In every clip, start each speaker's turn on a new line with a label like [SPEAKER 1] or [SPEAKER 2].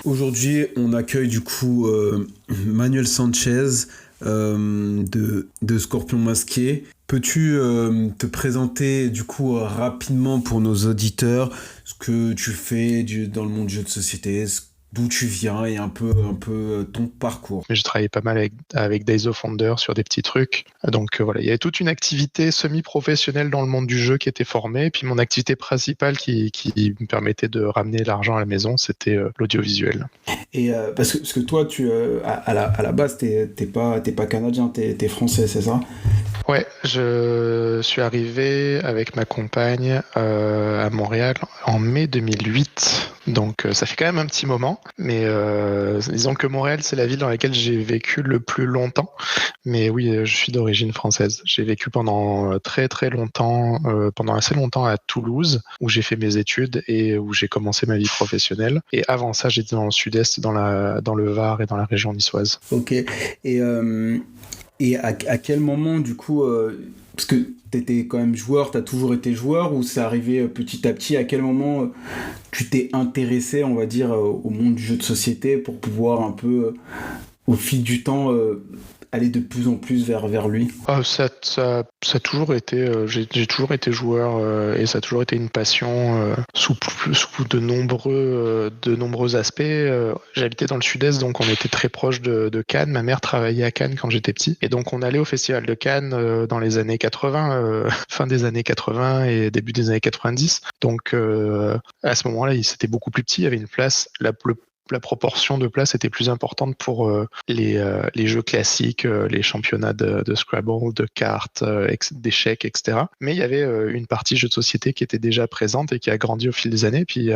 [SPEAKER 1] Aujourd'hui, on accueille du coup Manuel Sanchez de Scorpion Masqué. Peux-tu te présenter du coup rapidement pour nos auditeurs ce que tu fais dans le monde du jeu de société, d'où tu viens et un peu ton parcours?
[SPEAKER 2] J'ai travaillé pas mal avec Days of Wonder sur des petits trucs. Donc voilà, il y avait toute une activité semi-professionnelle dans le monde du jeu qui était formée. Et puis mon activité principale qui me permettait de ramener l'argent à la maison, c'était l'audiovisuel.
[SPEAKER 1] Et parce que toi, à la base, t'es pas canadien, t'es français, c'est ça?
[SPEAKER 2] Ouais, je suis arrivé avec ma compagne à Montréal en mai 2008. Donc ça fait quand même un petit moment. Mais disons que Montréal, c'est la ville dans laquelle j'ai vécu le plus longtemps. Mais oui, je suis d'origine française. J'ai vécu pendant très très longtemps, pendant assez longtemps à Toulouse, où j'ai fait mes études et où j'ai commencé ma vie professionnelle. Et avant ça, j'étais dans le sud-est, dans le Var et dans la région niçoise.
[SPEAKER 1] Ok. Et à quel moment, du coup, parce que t'étais quand même joueur, t'as toujours été joueur, ou c'est arrivé petit à petit, à quel moment tu t'es intéressé, on va dire, au monde du jeu de société pour pouvoir un peu, au fil du temps, aller de plus en plus vers lui?
[SPEAKER 2] Ça a toujours été, j'ai toujours été joueur et ça a toujours été une passion sous de nombreux aspects. J'habitais dans le sud-est, donc on était très proche de Cannes. Ma mère travaillait à Cannes quand j'étais petit, et donc on allait au festival de Cannes dans les années 80, fin des années 80 et début des années 90. Donc à ce moment-là, c'était beaucoup plus petit, il y avait une place, la proportion de place était plus importante pour les jeux classiques, les championnats de Scrabble, de cartes, d'échecs, etc. Mais il y avait une partie jeux de société qui était déjà présente et qui a grandi au fil des années. Puis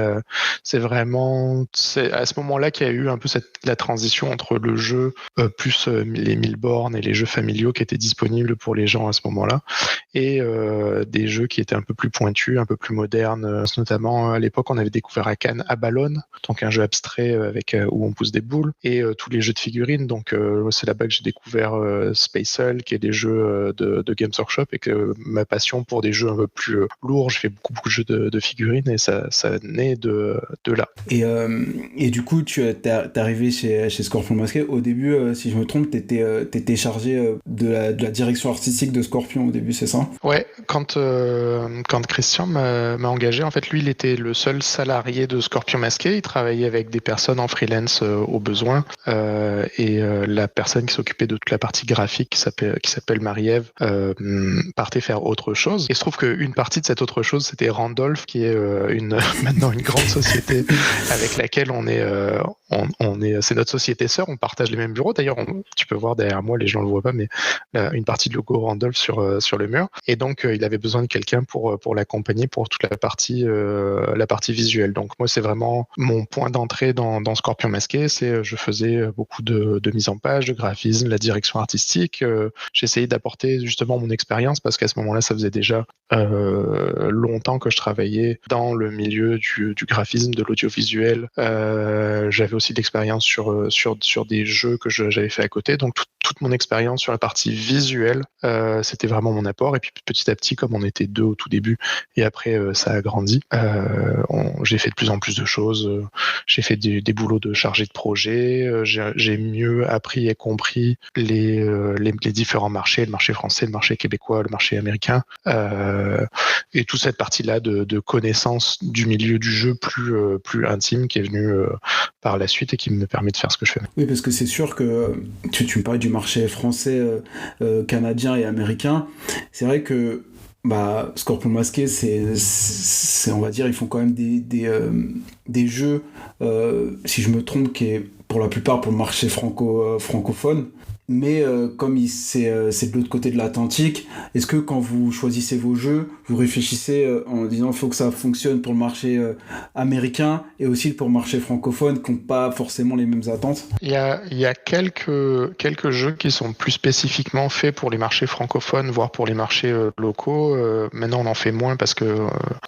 [SPEAKER 2] c'est à ce moment-là qu'il y a eu un peu la transition entre le jeu plus les 1000 bornes et les jeux familiaux qui étaient disponibles pour les gens à ce moment-là, et des jeux qui étaient un peu plus pointus, un peu plus modernes. Notamment à l'époque, on avait découvert à Cannes Abalone, donc un jeu abstrait où on pousse des boules, et tous les jeux de figurines. Donc c'est là-bas que j'ai découvert Space Hulk et des jeux de Games Workshop, et que ma passion pour des jeux un peu plus lourds, je fais beaucoup de jeux de figurines, et ça naît de là.
[SPEAKER 1] Et du coup, t'es arrivé chez Scorpion Masqué. Au début, si je me trompe, t'étais chargé de la direction artistique de Scorpion au début, c'est ça?
[SPEAKER 2] Ouais, quand Christian m'a engagé, en fait, lui, il était le seul salarié de Scorpion Masqué. Il travaillait avec des personnes en freelance au besoin, et la personne qui s'occupait de toute la partie graphique, qui s'appelle Marie-Ève, partait faire autre chose. Et il se trouve qu'une partie de cette autre chose, c'était Randolph, qui est maintenant une grande société avec laquelle c'est notre société sœur. On partage les mêmes bureaux. D'ailleurs, tu peux voir derrière moi, les gens le voient pas, mais une partie de logo Randolph sur le mur. Et donc, il avait besoin de quelqu'un pour l'accompagner pour toute la partie visuelle. Donc, moi, c'est vraiment mon point d'entrée dans Scorpion Masqué. Je faisais beaucoup de mise en page, de graphisme, la direction artistique. J'essayais d'apporter justement mon expérience, parce qu'à ce moment-là, ça faisait déjà longtemps que je travaillais dans le milieu du graphisme, de l'audiovisuel. J'avais aussi de l'expérience sur des jeux que j'avais fait à côté. Donc, toute mon expérience sur la partie visuelle, c'était vraiment mon apport. Et puis petit à petit, comme on était deux au tout début, et après ça a grandi, j'ai fait de plus en plus de choses. J'ai fait des boulots de chargé de projet. J'ai mieux appris et compris les différents marchés, le marché français, le marché québécois, le marché américain, et toute cette partie-là de connaissance du milieu du jeu plus intime qui est venue par la suite et qui me permet de faire ce que je fais.
[SPEAKER 1] Oui, parce que c'est sûr que tu me parlais du marché français, canadien et américain. C'est vrai que Scorpion Masqué, c'est on va dire, ils font quand même des jeux, si je me trompe, qui est pour la plupart pour le marché francophone. Mais comme c'est de l'autre côté de l'Atlantique, est-ce que quand vous choisissez vos jeux, vous réfléchissez en disant qu'il faut que ça fonctionne pour le marché américain et aussi pour le marché francophone qui n'ont pas forcément les mêmes attentes?
[SPEAKER 2] Il y a quelques jeux qui sont plus spécifiquement faits pour les marchés francophones, voire pour les marchés locaux. Maintenant, on en fait moins parce que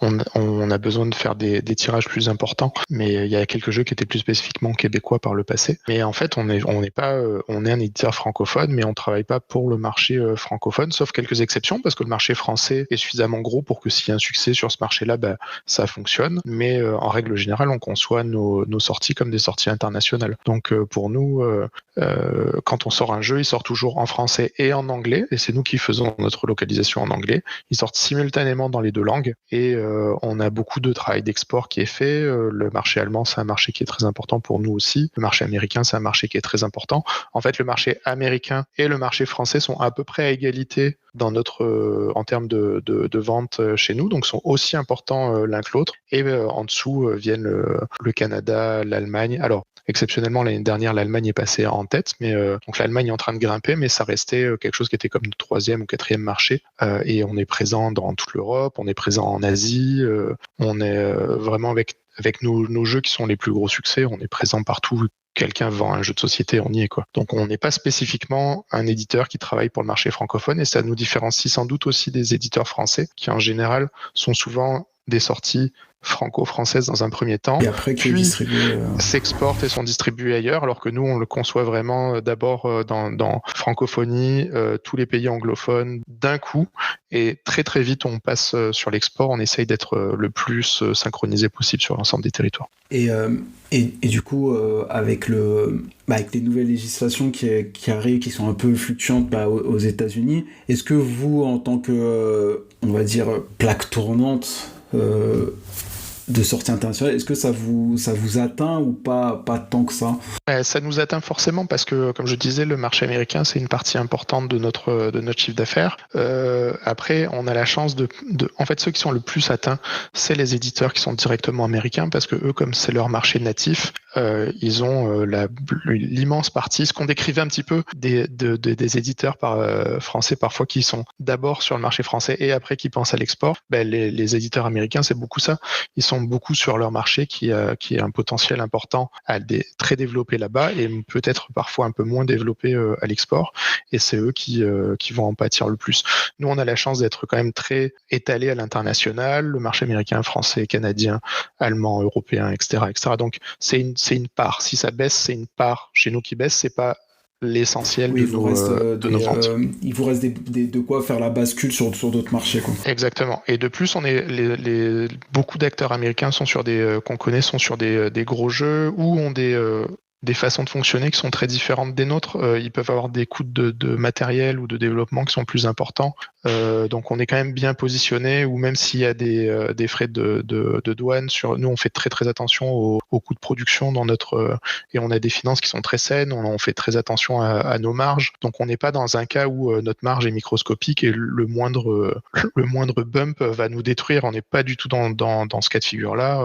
[SPEAKER 2] on a besoin de faire des tirages plus importants. Mais il y a quelques jeux qui étaient plus spécifiquement québécois par le passé. Mais en fait, on est un éditeur français francophone, mais on ne travaille pas pour le marché francophone, sauf quelques exceptions, parce que le marché français est suffisamment gros pour que s'il y a un succès sur ce marché-là, ça fonctionne. Mais en règle générale, on conçoit nos sorties comme des sorties internationales. Donc pour nous, quand on sort un jeu, il sort toujours en français et en anglais, et c'est nous qui faisons notre localisation en anglais. Ils sortent simultanément dans les deux langues, et on a beaucoup de travail d'export qui est fait. Le marché allemand, c'est un marché qui est très important pour nous aussi. Le marché américain, c'est un marché qui est très important. En fait, le marché américain et le marché français sont à peu près à égalité en termes de vente chez nous, donc sont aussi importants l'un que l'autre. Et en dessous viennent le Canada, l'Allemagne. Alors, exceptionnellement, l'année dernière, l'Allemagne est passée en tête, mais donc l'Allemagne est en train de grimper, mais ça restait quelque chose qui était comme le 3e ou 4e marché. Et on est présent dans toute l'Europe, on est présent en Asie, on est vraiment avec nos jeux qui sont les plus gros succès, on est présent partout. Quelqu'un vend un jeu de société, on y est, quoi. Donc on n'est pas spécifiquement un éditeur qui travaille pour le marché francophone, et ça nous différencie sans doute aussi des éditeurs français qui en général sont souvent des sorties franco-françaises dans un premier temps,
[SPEAKER 1] et après
[SPEAKER 2] puis s'exportent et sont distribués ailleurs, alors que nous on le conçoit vraiment d'abord dans francophonie, tous les pays anglophones d'un coup, et très très vite on passe sur l'export. On essaye d'être le plus synchronisé possible sur l'ensemble des territoires.
[SPEAKER 1] Et du coup, avec les nouvelles législations qui arrivent, qui sont un peu fluctuantes aux États-Unis, est-ce que vous, en tant que, on va dire, plaque tournante de sortie internationale, est-ce que ça vous atteint ou pas tant que ça?
[SPEAKER 2] Ça nous atteint forcément parce que, comme je disais, le marché américain, c'est une partie importante de notre chiffre d'affaires. Après, on a la chance en fait, ceux qui sont le plus atteints, c'est les éditeurs qui sont directement américains, parce que eux, comme c'est leur marché natif, ils ont l'immense partie, ce qu'on décrivait un petit peu des éditeurs français parfois, qui sont d'abord sur le marché français et après qui pensent à l'export. Les éditeurs américains, c'est beaucoup ça. Ils sont beaucoup sur leur marché qui a un potentiel important très développé là-bas, et peut-être parfois un peu moins développé à l'export, et c'est eux qui vont en pâtir le plus. Nous, on a la chance d'être quand même très étalés à l'international, le marché américain, français, canadien, allemand, européen, etc., etc. Donc c'est une part. Si ça baisse, c'est une part chez nous qui baisse, c'est pas l'essentiel de nos ventes.
[SPEAKER 1] Il vous reste de quoi faire la bascule sur d'autres marchés, quoi.
[SPEAKER 2] Exactement. Et de plus, beaucoup d'acteurs américains qu'on connaît sont sur des gros jeux, ou ont des façons de fonctionner qui sont très différentes des nôtres. Ils peuvent avoir des coûts de matériel ou de développement qui sont plus importants. Donc on est quand même bien positionné, ou même s'il y a des frais de douane, nous on fait très très attention aux coûts de production et on a des finances qui sont très saines, on fait très attention à nos marges. Donc on n'est pas dans un cas où notre marge est microscopique et le moindre bump va nous détruire. On n'est pas du tout dans ce cas de figure-là.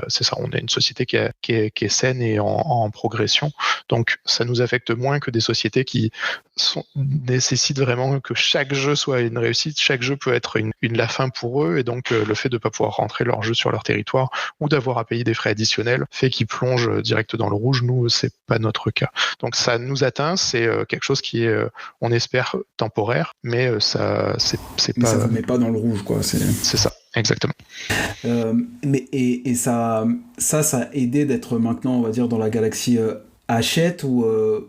[SPEAKER 2] C'est ça, on a une société qui est saine et en progression. Donc ça nous affecte moins que des sociétés qui nécessitent vraiment que chaque jeu soit une réussite. Chaque jeu peut être la fin pour eux, et donc le fait de ne pas pouvoir rentrer leur jeu sur leur territoire ou d'avoir à payer des frais additionnels fait qu'ils plongent direct dans le rouge. Nous, c'est pas notre cas. Donc ça nous atteint, c'est quelque chose qui est, on espère, temporaire, mais ça
[SPEAKER 1] vous met pas dans le rouge, quoi.
[SPEAKER 2] C'est ça. Exactement.
[SPEAKER 1] Mais ça a aidé d'être maintenant, on va dire, dans la galaxie Hachette, ou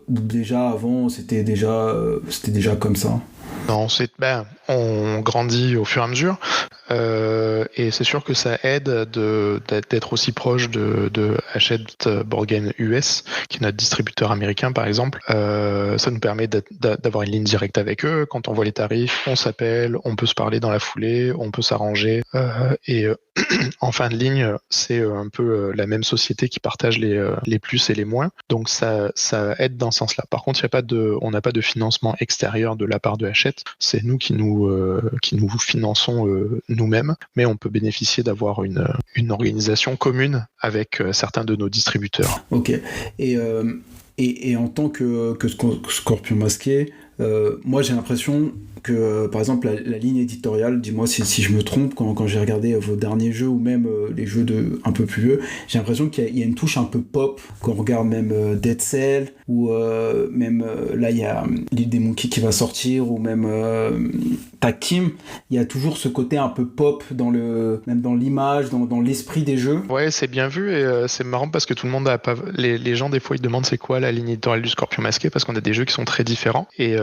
[SPEAKER 1] déjà avant c'était déjà comme ça?
[SPEAKER 2] Non, on grandit au fur et à mesure, et c'est sûr que ça aide d'être aussi proche de Hachette Board Game US, qui est notre distributeur américain par exemple. Ça nous permet d'avoir une ligne directe avec eux. Quand on voit les tarifs, on s'appelle, on peut se parler dans la foulée, on peut s'arranger, et en fin de ligne, c'est un peu la même société qui partage les plus et les moins. Donc ça aide dans ce sens-là. Par contre, on n'a pas de financement extérieur de la part de Hachette. C'est nous qui nous finançons nous-mêmes, mais on peut bénéficier d'avoir une organisation commune avec certains de nos distributeurs.
[SPEAKER 1] Ok. Et en tant que Scorpion Masqué, Moi j'ai l'impression que par exemple la ligne éditoriale, dis-moi si je me trompe, quand j'ai regardé vos derniers jeux ou même les jeux un peu plus vieux, j'ai l'impression qu'il y a une touche un peu pop quand on regarde même Dead Cell ou même là il y a l'île des Monkeys qui va sortir ou même Tag Team, il y a toujours ce côté un peu pop même dans l'image, dans l'esprit des jeux.
[SPEAKER 2] Ouais, c'est bien vu et c'est marrant parce que tout le monde a pas les gens des fois ils demandent c'est quoi la ligne éditoriale du Scorpion Masqué parce qu'on a des jeux qui sont très différents et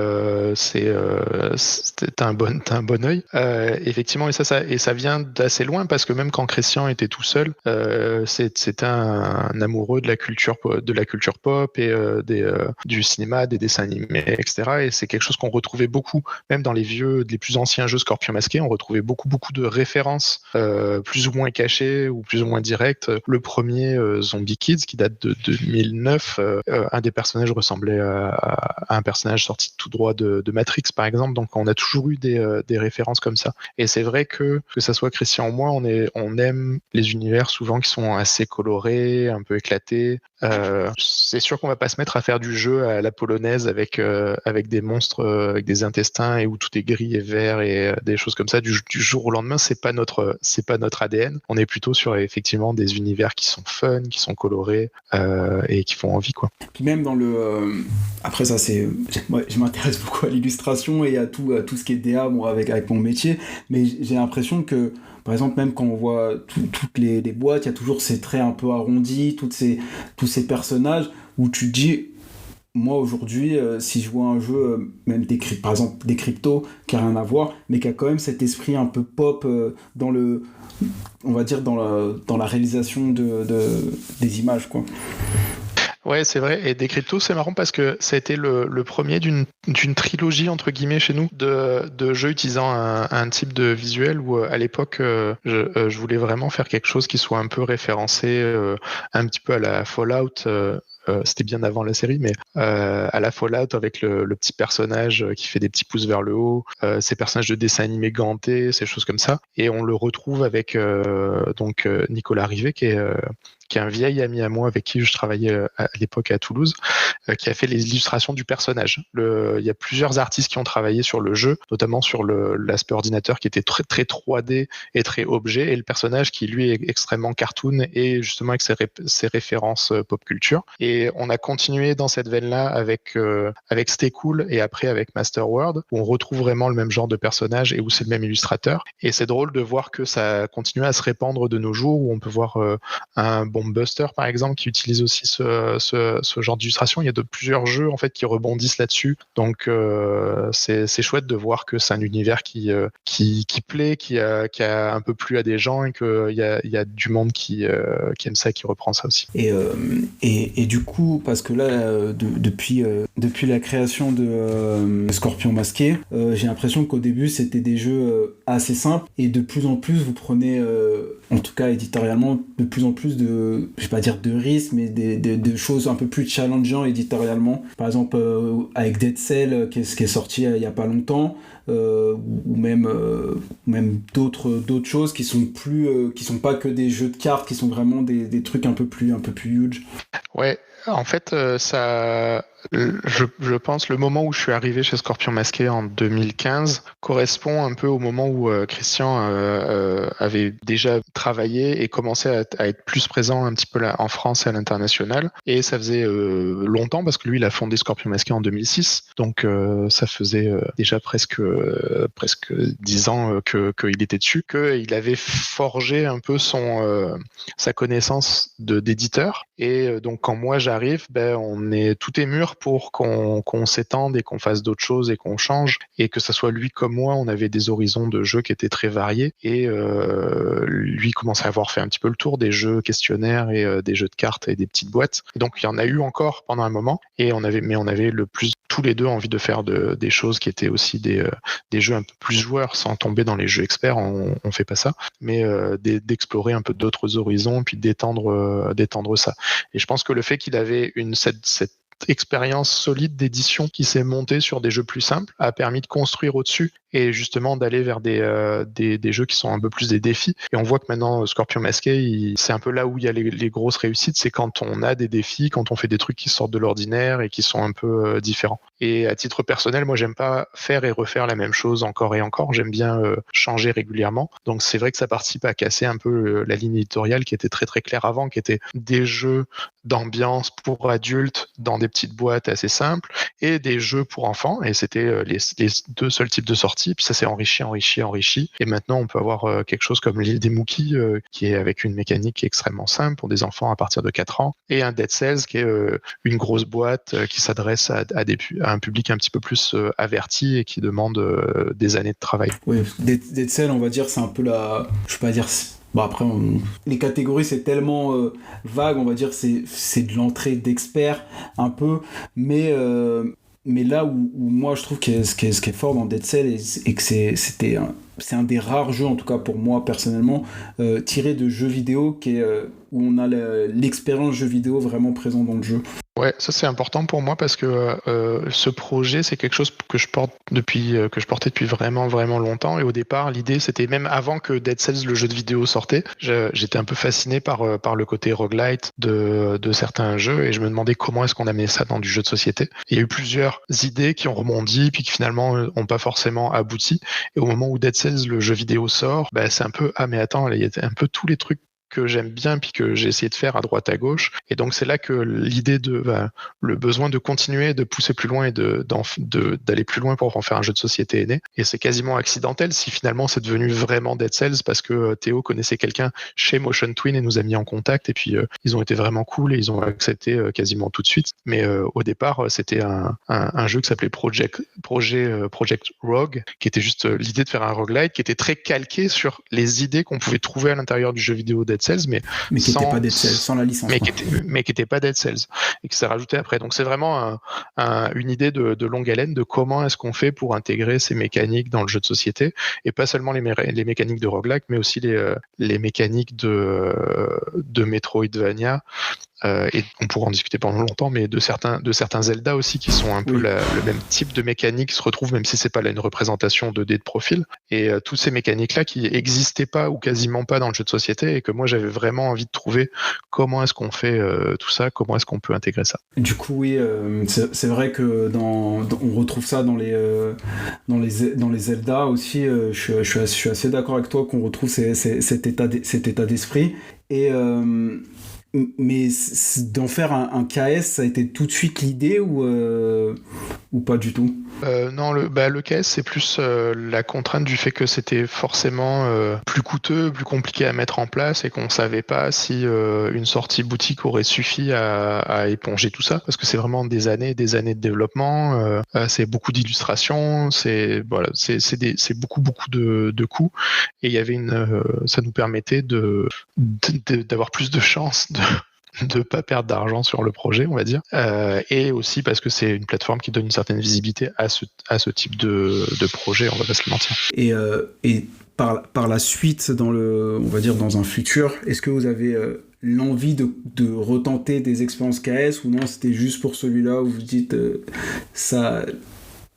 [SPEAKER 2] t'as un bon œil. Effectivement et ça vient d'assez loin parce que même quand Christian était tout seul, c'était un amoureux de la culture pop et du cinéma, des dessins animés, etc. Et c'est quelque chose qu'on retrouvait beaucoup, même dans les plus anciens jeux Scorpion Masqué, on retrouvait beaucoup de références plus ou moins cachées ou plus ou moins directes. Le premier Zombie Kids qui date de 2009, un des personnages ressemblait à un personnage sorti tout droit de Matrix par exemple, donc on a toujours eu des références comme ça. Et c'est vrai que ça soit Christian ou moi, on aime les univers souvent qui sont assez colorés, un peu éclatés. C'est sûr qu'on va pas se mettre à faire du jeu à la polonaise avec des monstres avec des intestins et où tout est gris et vert et des choses comme ça du jour au lendemain. C'est pas notre ADN. On est plutôt sur effectivement des univers qui sont fun, qui sont colorés et qui font envie quoi.
[SPEAKER 1] Puis même dans après ça moi, je m'intéresse beaucoup à l'illustration et à tout ce qui est DA moi avec mon métier, mais j'ai l'impression que par exemple, même quand on voit toutes les boîtes, il y a toujours ces traits un peu arrondis, tous ces personnages où tu te dis, moi aujourd'hui, si je vois un jeu, même par exemple des cryptos, qui n'a rien à voir, mais qui a quand même cet esprit un peu pop on va dire dans la réalisation des images, quoi.
[SPEAKER 2] Ouais, c'est vrai. Et Decrypto, c'est marrant parce que ça a été le premier d'une trilogie, entre guillemets, chez nous, de jeux utilisant un type de visuel où, à l'époque, je voulais vraiment faire quelque chose qui soit un peu référencé, un petit peu à la Fallout. C'était bien avant la série, mais à la Fallout avec le petit personnage qui fait des petits pouces vers le haut, ces personnages de dessin animé gantés, ces choses comme ça. Et on le retrouve avec Nicolas Rivet, qui est un vieil ami à moi avec qui je travaillais à l'époque à Toulouse, qui a fait les illustrations du personnage. Il y a plusieurs artistes qui ont travaillé sur le jeu, notamment sur l'aspect ordinateur qui était très, très 3D et très objet, et le personnage qui, lui, est extrêmement cartoon et justement avec ses références pop culture. Et on a continué dans cette veine-là avec Stay Cool et après avec Master World, où on retrouve vraiment le même genre de personnage et où c'est le même illustrateur. Et c'est drôle de voir que ça continue à se répandre de nos jours, où on peut voir un Buster par exemple qui utilise aussi ce genre d'illustration. Il y a plusieurs jeux en fait qui rebondissent là-dessus, donc c'est chouette de voir que c'est un univers qui plaît, qui a un peu plu à des gens et qu'il y a du monde qui aime ça et qui reprend ça aussi.
[SPEAKER 1] Et du coup, parce que là depuis la création de Scorpion Masqué, j'ai l'impression qu'au début c'était des jeux assez simples et de plus en plus vous prenez en tout cas éditorialement de plus en plus de, je vais pas dire de risques, mais de choses un peu plus challengeantes éditorialement. Par exemple, avec Dead Cell, qui est sorti il y a pas longtemps, ou même d'autres choses qui sont pas que des jeux de cartes, qui sont vraiment des trucs un peu plus huge.
[SPEAKER 2] Ouais, en fait, je pense le moment où je suis arrivé chez Scorpion Masqué en 2015 correspond un peu au moment où Christian avait déjà travaillé et commençait à être plus présent un petit peu là en France et à l'international. Et ça faisait longtemps parce que lui, il a fondé Scorpion Masqué en 2006. Donc ça faisait déjà presque 10 ans qu'il était dessus, qu'il avait forgé un peu sa connaissance d'éditeur. Et donc quand moi j'arrive, tout est mûr pour qu'on s'étende et qu'on fasse d'autres choses et qu'on change, et que ça soit lui comme moi, on avait des horizons de jeux qui étaient très variés, et lui commençait à avoir fait un petit peu le tour des jeux questionnaires et des jeux de cartes et des petites boîtes. Et donc il y en a eu encore pendant un moment, et on avait le plus tous les deux envie de faire des choses qui étaient aussi des jeux un peu plus joueurs, sans tomber dans les jeux experts, on fait pas ça, mais d'explorer un peu d'autres horizons, puis d'étendre ça. Et je pense que le fait qu'il avait cette expérience solide d'édition qui s'est montée sur des jeux plus simples a permis de construire au-dessus et justement d'aller vers des jeux qui sont un peu plus des défis. Et on voit que maintenant, Scorpion Masqué, c'est un peu là où il y a les grosses réussites, c'est quand on a des défis, quand on fait des trucs qui sortent de l'ordinaire et qui sont un peu différents. Et à titre personnel, moi, j'aime pas faire et refaire la même chose encore et encore. J'aime bien changer régulièrement. Donc, c'est vrai que ça participe à casser un peu la ligne éditoriale qui était très, très claire avant, qui était des jeux d'ambiance pour adultes dans des petites boîtes assez simples et des jeux pour enfants. Et c'était les deux seuls types de sorties. Puis ça s'est enrichi. Et maintenant, on peut avoir quelque chose comme l'île des Mookies, qui est avec une mécanique qui est extrêmement simple pour des enfants à partir de 4 ans. Et un Dead Cells qui est une grosse boîte qui s'adresse à un public un petit peu plus averti et qui demande des années de travail.
[SPEAKER 1] Oui, Dead Cells, on va dire, c'est un peu je vais pas dire... Bon, après, les catégories, c'est tellement vague, on va dire, c'est de l'entrée d'experts, un peu, mais là où moi, je trouve que ce qui est fort dans Dead Cells, et que c'est un des rares jeux, en tout cas pour moi, personnellement, tiré de jeux vidéo, où on a l'expérience jeu vidéo vraiment présent dans le jeu.
[SPEAKER 2] Ouais, ça c'est important pour moi parce que ce projet c'est quelque chose que je portais depuis vraiment vraiment longtemps et au départ l'idée c'était même avant que Dead Cells le jeu de vidéo sortait, j'étais un peu fasciné par le côté roguelite de certains jeux et je me demandais comment est-ce qu'on amenait ça dans du jeu de société. Et il y a eu plusieurs idées qui ont rebondi puis qui finalement n'ont pas forcément abouti et au moment où Dead Cells le jeu vidéo sort, c'est un peu mais attends, il y a un peu tous les trucs que j'aime bien puis que j'ai essayé de faire à droite à gauche et donc c'est là que l'idée le besoin de continuer de pousser plus loin et d'aller plus loin pour en faire un jeu de société est né et c'est quasiment accidentel si finalement c'est devenu vraiment Dead Cells parce que Théo connaissait quelqu'un chez Motion Twin et nous a mis en contact et puis ils ont été vraiment cool et ils ont accepté quasiment tout de suite mais au départ c'était un jeu qui s'appelait Project Rogue qui était juste l'idée de faire un roguelite qui était très calqué sur les idées qu'on pouvait trouver à l'intérieur du jeu vidéo Dead Cells, mais
[SPEAKER 1] qui n'était pas Dead Cells, sans la licence.
[SPEAKER 2] Mais qui n'était pas Dead Cells, et qui s'est rajouté après. Donc c'est vraiment une idée de longue haleine de comment est-ce qu'on fait pour intégrer ces mécaniques dans le jeu de société, et pas seulement les mécaniques de roguelike, mais aussi les mécaniques de Metroidvania. Et on pourra en discuter pendant longtemps, mais de certains Zelda aussi qui sont un peu le même type de mécanique qui se retrouvent, même si c'est pas là une représentation 2D de profil. Et toutes ces mécaniques-là qui existaient pas ou quasiment pas dans le jeu de société et que moi j'avais vraiment envie de trouver comment est-ce qu'on fait tout ça, comment est-ce qu'on peut intégrer ça.
[SPEAKER 1] Du coup, oui, c'est vrai que on retrouve ça dans les Zelda aussi. Je suis assez d'accord avec toi qu'on retrouve cet état d'esprit. Et mais d'en faire un KS, ça a été tout de suite l'idée ou pas du tout?
[SPEAKER 2] Non, le KS, c'est plus la contrainte du fait que c'était forcément plus coûteux, plus compliqué à mettre en place et qu'on savait pas si une sortie boutique aurait suffi à éponger tout ça, parce que c'est vraiment des années de développement, c'est beaucoup d'illustrations, c'est beaucoup de coûts, et il y avait ça nous permettait d'avoir plus de chances de pas perdre d'argent sur le projet, on va dire, et aussi parce que c'est une plateforme qui donne une certaine visibilité à ce type de projet, on va pas se le mentir.
[SPEAKER 1] Et par la suite, on va dire dans un futur, est-ce que vous avez l'envie de retenter des expériences KS, ou non, c'était juste pour celui-là où vous dites ça,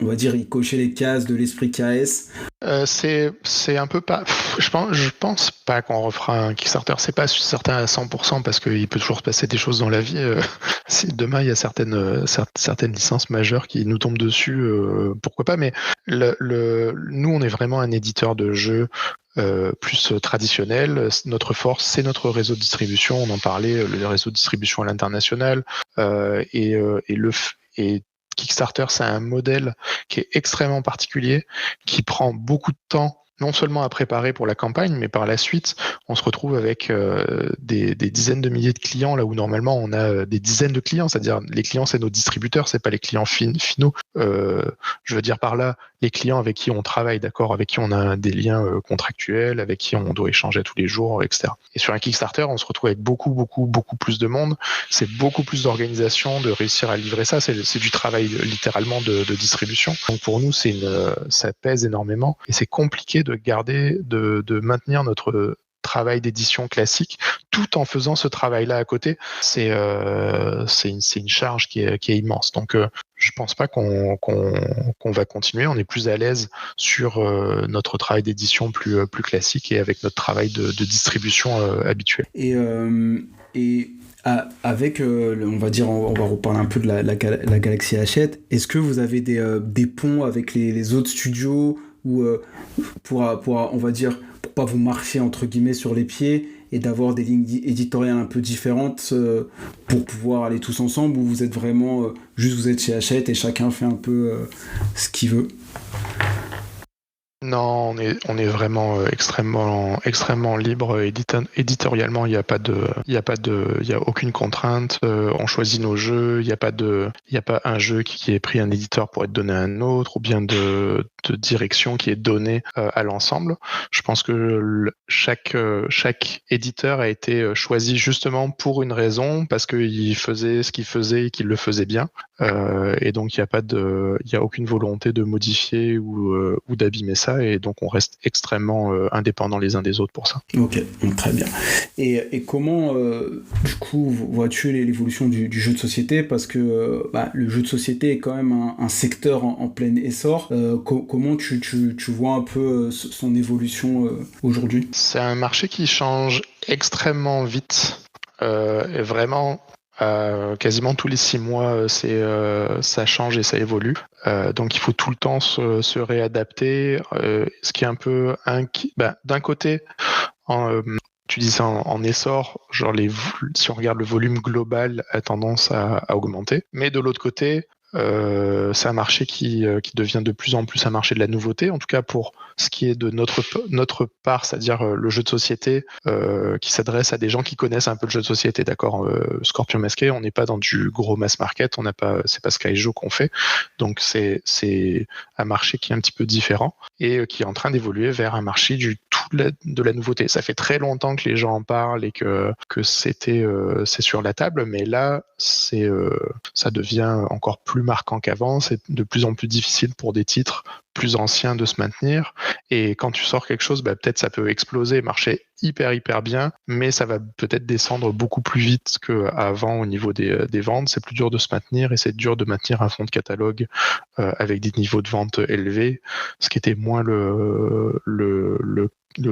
[SPEAKER 1] on va dire, il cochait les cases de l'esprit KS?
[SPEAKER 2] C'est un peu pas. Je pense pas qu'on refera un Kickstarter. C'est pas certain à 100% parce qu'il peut toujours se passer des choses dans la vie. Si demain il y a certaines licences majeures qui nous tombent dessus, pourquoi pas. Mais nous, on est vraiment un éditeur de jeux plus traditionnel. Notre force, c'est notre réseau de distribution. On en parlait, le réseau de distribution à l'international, et Kickstarter, c'est un modèle qui est extrêmement particulier, qui prend beaucoup de temps, non seulement à préparer pour la campagne, mais par la suite, on se retrouve avec des dizaines de milliers de clients, là où normalement on a des dizaines de clients, c'est-à-dire les clients, c'est nos distributeurs, c'est pas les clients finaux. Je veux dire par là, les clients avec qui on travaille, d'accord, avec qui on a des liens contractuels, avec qui on doit échanger tous les jours, etc. Et sur un Kickstarter, on se retrouve avec beaucoup plus de monde. C'est beaucoup plus d'organisation, de réussir à livrer ça. C'est du travail littéralement de distribution. Donc pour nous, ça pèse énormément et c'est compliqué de maintenir notre travail d'édition classique, tout en faisant ce travail-là à côté. C'est une charge qui est immense. Donc, je pense pas qu'on va continuer. On est plus à l'aise sur notre travail d'édition plus classique et avec notre travail de distribution habituel.
[SPEAKER 1] Et avec, on va dire, on va reparler un peu de la galaxie Hachette. Est-ce que vous avez des ponts avec les autres studios ou pour, on va dire, pour pas vous marcher entre guillemets sur les pieds et d'avoir des lignes éditoriales un peu différentes pour pouvoir aller tous ensemble, ou vous êtes vraiment juste vous êtes chez Hachette et chacun fait un peu ce qu'il veut?
[SPEAKER 2] Non, on est vraiment extrêmement libre éditorialement. Il y a aucune contrainte. On choisit nos jeux. Il y a pas un jeu qui est pris un éditeur pour être donné à un autre, ou bien de direction qui est donnée à l'ensemble. Je pense que chaque éditeur a été choisi justement pour une raison, parce qu'il faisait ce qu'il faisait et qu'il le faisait bien. Et donc il y a aucune volonté de modifier ou d'abîmer ça. Et donc on reste extrêmement indépendants les uns des autres pour ça.
[SPEAKER 1] Ok, très bien. Et comment, du coup, vois-tu l'évolution du jeu de société? Parce que le jeu de société est quand même un secteur en plein essor. Comment tu vois un peu son évolution aujourd'hui?
[SPEAKER 2] C'est un marché qui change extrêmement vite. Et vraiment, quasiment tous les 6 mois, ça change et ça évolue. Donc il faut tout le temps se réadapter. Ce qui est un peu d'un côté, tu dis ça en essor, genre si on regarde le volume global a tendance à augmenter. Mais de l'autre côté, c'est un marché qui devient de plus en plus un marché de la nouveauté, en tout cas pour ce qui est de notre part, c'est-à-dire le jeu de société qui s'adresse à des gens qui connaissent un peu le jeu de société, d'accord. Scorpion Masqué, on n'est pas dans du gros mass market, c'est pas Skyjo qu'on fait, donc c'est un marché qui est un petit peu différent et qui est en train d'évoluer vers un marché de la nouveauté. Ça fait très longtemps que les gens en parlent et que c'est sur la table, mais là ça devient encore plus marquant qu'avant. C'est de plus en plus difficile pour des titres plus anciens de se maintenir, et quand tu sors quelque chose, peut-être ça peut exploser, marcher hyper bien, mais ça va peut-être descendre beaucoup plus vite qu'avant au niveau des ventes. C'est plus dur de se maintenir, et c'est dur de maintenir un fond de catalogue avec des niveaux de vente élevés, ce qui était moins le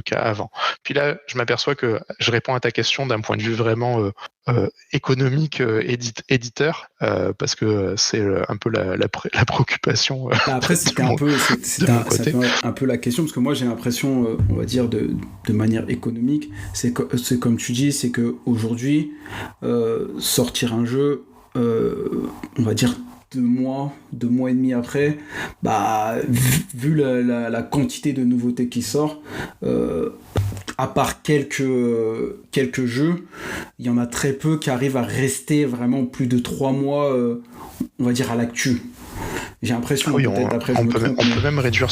[SPEAKER 2] cas avant. Puis là, je m'aperçois que je réponds à ta question d'un point de vue vraiment économique, éditeur, parce que c'est un peu la préoccupation.
[SPEAKER 1] Après, c'était un peu la question, parce que moi j'ai l'impression, on va dire de manière économique, c'est comme tu dis, c'est que aujourd'hui sortir un jeu, on va dire 2 mois et demi après, vu la quantité de nouveautés qui sort, à part quelques jeux, il y en a très peu qui arrivent à rester vraiment plus de 3 mois, on va dire, à l'actu. J'ai l'impression,
[SPEAKER 2] oui, on peut même réduire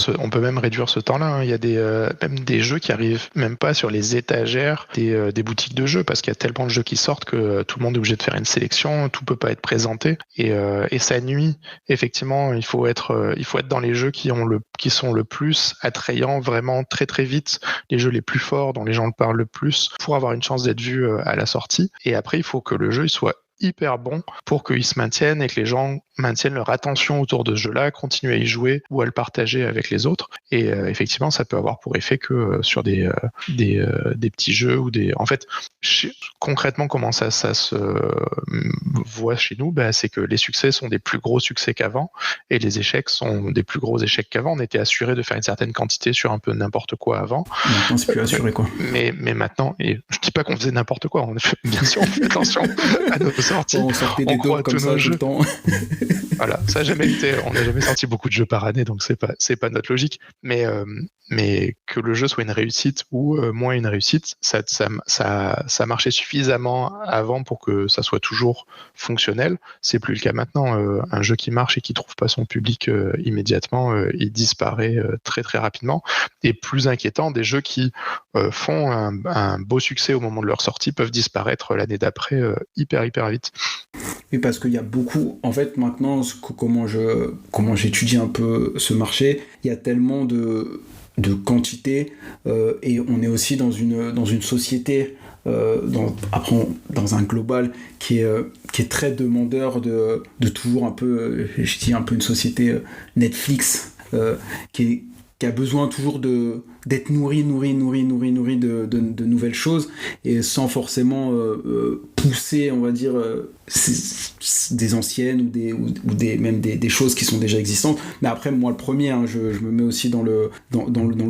[SPEAKER 2] ce temps-là. Hein. Il y a même des jeux qui arrivent même pas sur les étagères des boutiques de jeux, parce qu'il y a tellement de jeux qui sortent que tout le monde est obligé de faire une sélection, tout peut pas être présenté, et ça nuit. Effectivement, il faut être dans les jeux qui sont le plus attrayants, vraiment très très vite, les jeux les plus forts dont les gens parlent le plus, pour avoir une chance d'être vu à la sortie. Et après, il faut que le jeu il soit hyper bon pour qu'ils se maintiennent et que les gens maintiennent leur attention autour de ce jeu-là, continuent à y jouer ou à le partager avec les autres. Et effectivement, ça peut avoir pour effet que sur des petits jeux ou en fait, concrètement, comment ça se voit chez nous, c'est que les succès sont des plus gros succès qu'avant et les échecs sont des plus gros échecs qu'avant. On était assuré de faire une certaine quantité sur un peu n'importe quoi avant.
[SPEAKER 1] Maintenant, c'est plus assuré, quoi.
[SPEAKER 2] Mais maintenant, et je dis pas qu'on faisait n'importe quoi, bien sûr, on fait attention à nos sorties.
[SPEAKER 1] On sortait des doses comme ça tout le temps.
[SPEAKER 2] Voilà, ça a jamais été. On n'a jamais sorti beaucoup de jeux par année, donc c'est pas notre logique. Mais que le jeu soit une réussite ou moins une réussite, ça marchait suffisamment avant pour que ça soit toujours fonctionnel. C'est plus le cas maintenant. Un jeu qui marche et qui trouve pas son public immédiatement, il disparaît très très rapidement. Et plus inquiétant, des jeux qui font un beau succès au moment de leur sortie peuvent disparaître l'année d'après hyper vite.
[SPEAKER 1] Oui, parce qu'il y a beaucoup, en fait, maintenant, comment j'étudie un peu ce marché, il y a tellement de de quantité, et on est aussi dans une société, dans un global qui est très demandeur de toujours un peu, je dis un peu une société Netflix, qui a besoin toujours d'être nourri de nouvelles choses, et sans forcément pousser, on va dire, des anciennes même des choses qui sont déjà existantes. Mais après, moi le premier, hein, je me mets aussi dans le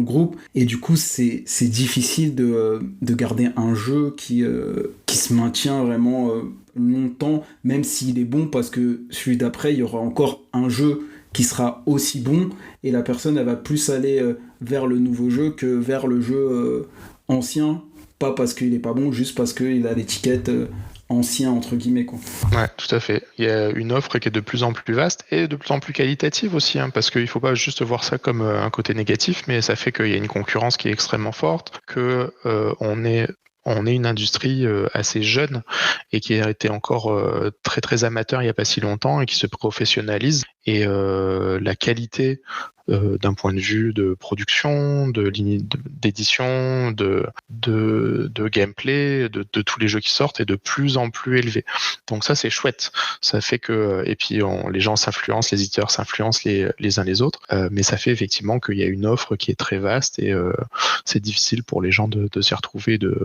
[SPEAKER 1] groupe, et du coup c'est difficile de garder un jeu qui se maintient vraiment longtemps, même s'il est bon, parce que celui d'après, il y aura encore un jeu qui sera aussi bon, et la personne, elle va plus aller vers le nouveau jeu que vers le jeu ancien, pas parce qu'il est pas bon, juste parce qu'il a l'étiquette ancien, entre guillemets, quoi.
[SPEAKER 2] Ouais, tout à fait. Il y a une offre qui est de plus en plus vaste et de plus en plus qualitative aussi, hein, parce qu'il ne faut pas juste voir ça comme un côté négatif, mais ça fait qu'il y a une concurrence qui est extrêmement forte, qu'on est une industrie assez jeune et qui a été encore très très amateur il n'y a pas si longtemps et qui se professionnalise. Et la qualité d'un point de vue de production, d'édition, de gameplay, de tous les jeux qui sortent est de plus en plus élevée. Donc ça, c'est chouette. Ça fait que, et puis les gens s'influencent, les éditeurs s'influencent les uns les autres, mais ça fait effectivement qu'il y a une offre qui est très vaste, et c'est difficile pour les gens de s'y retrouver, de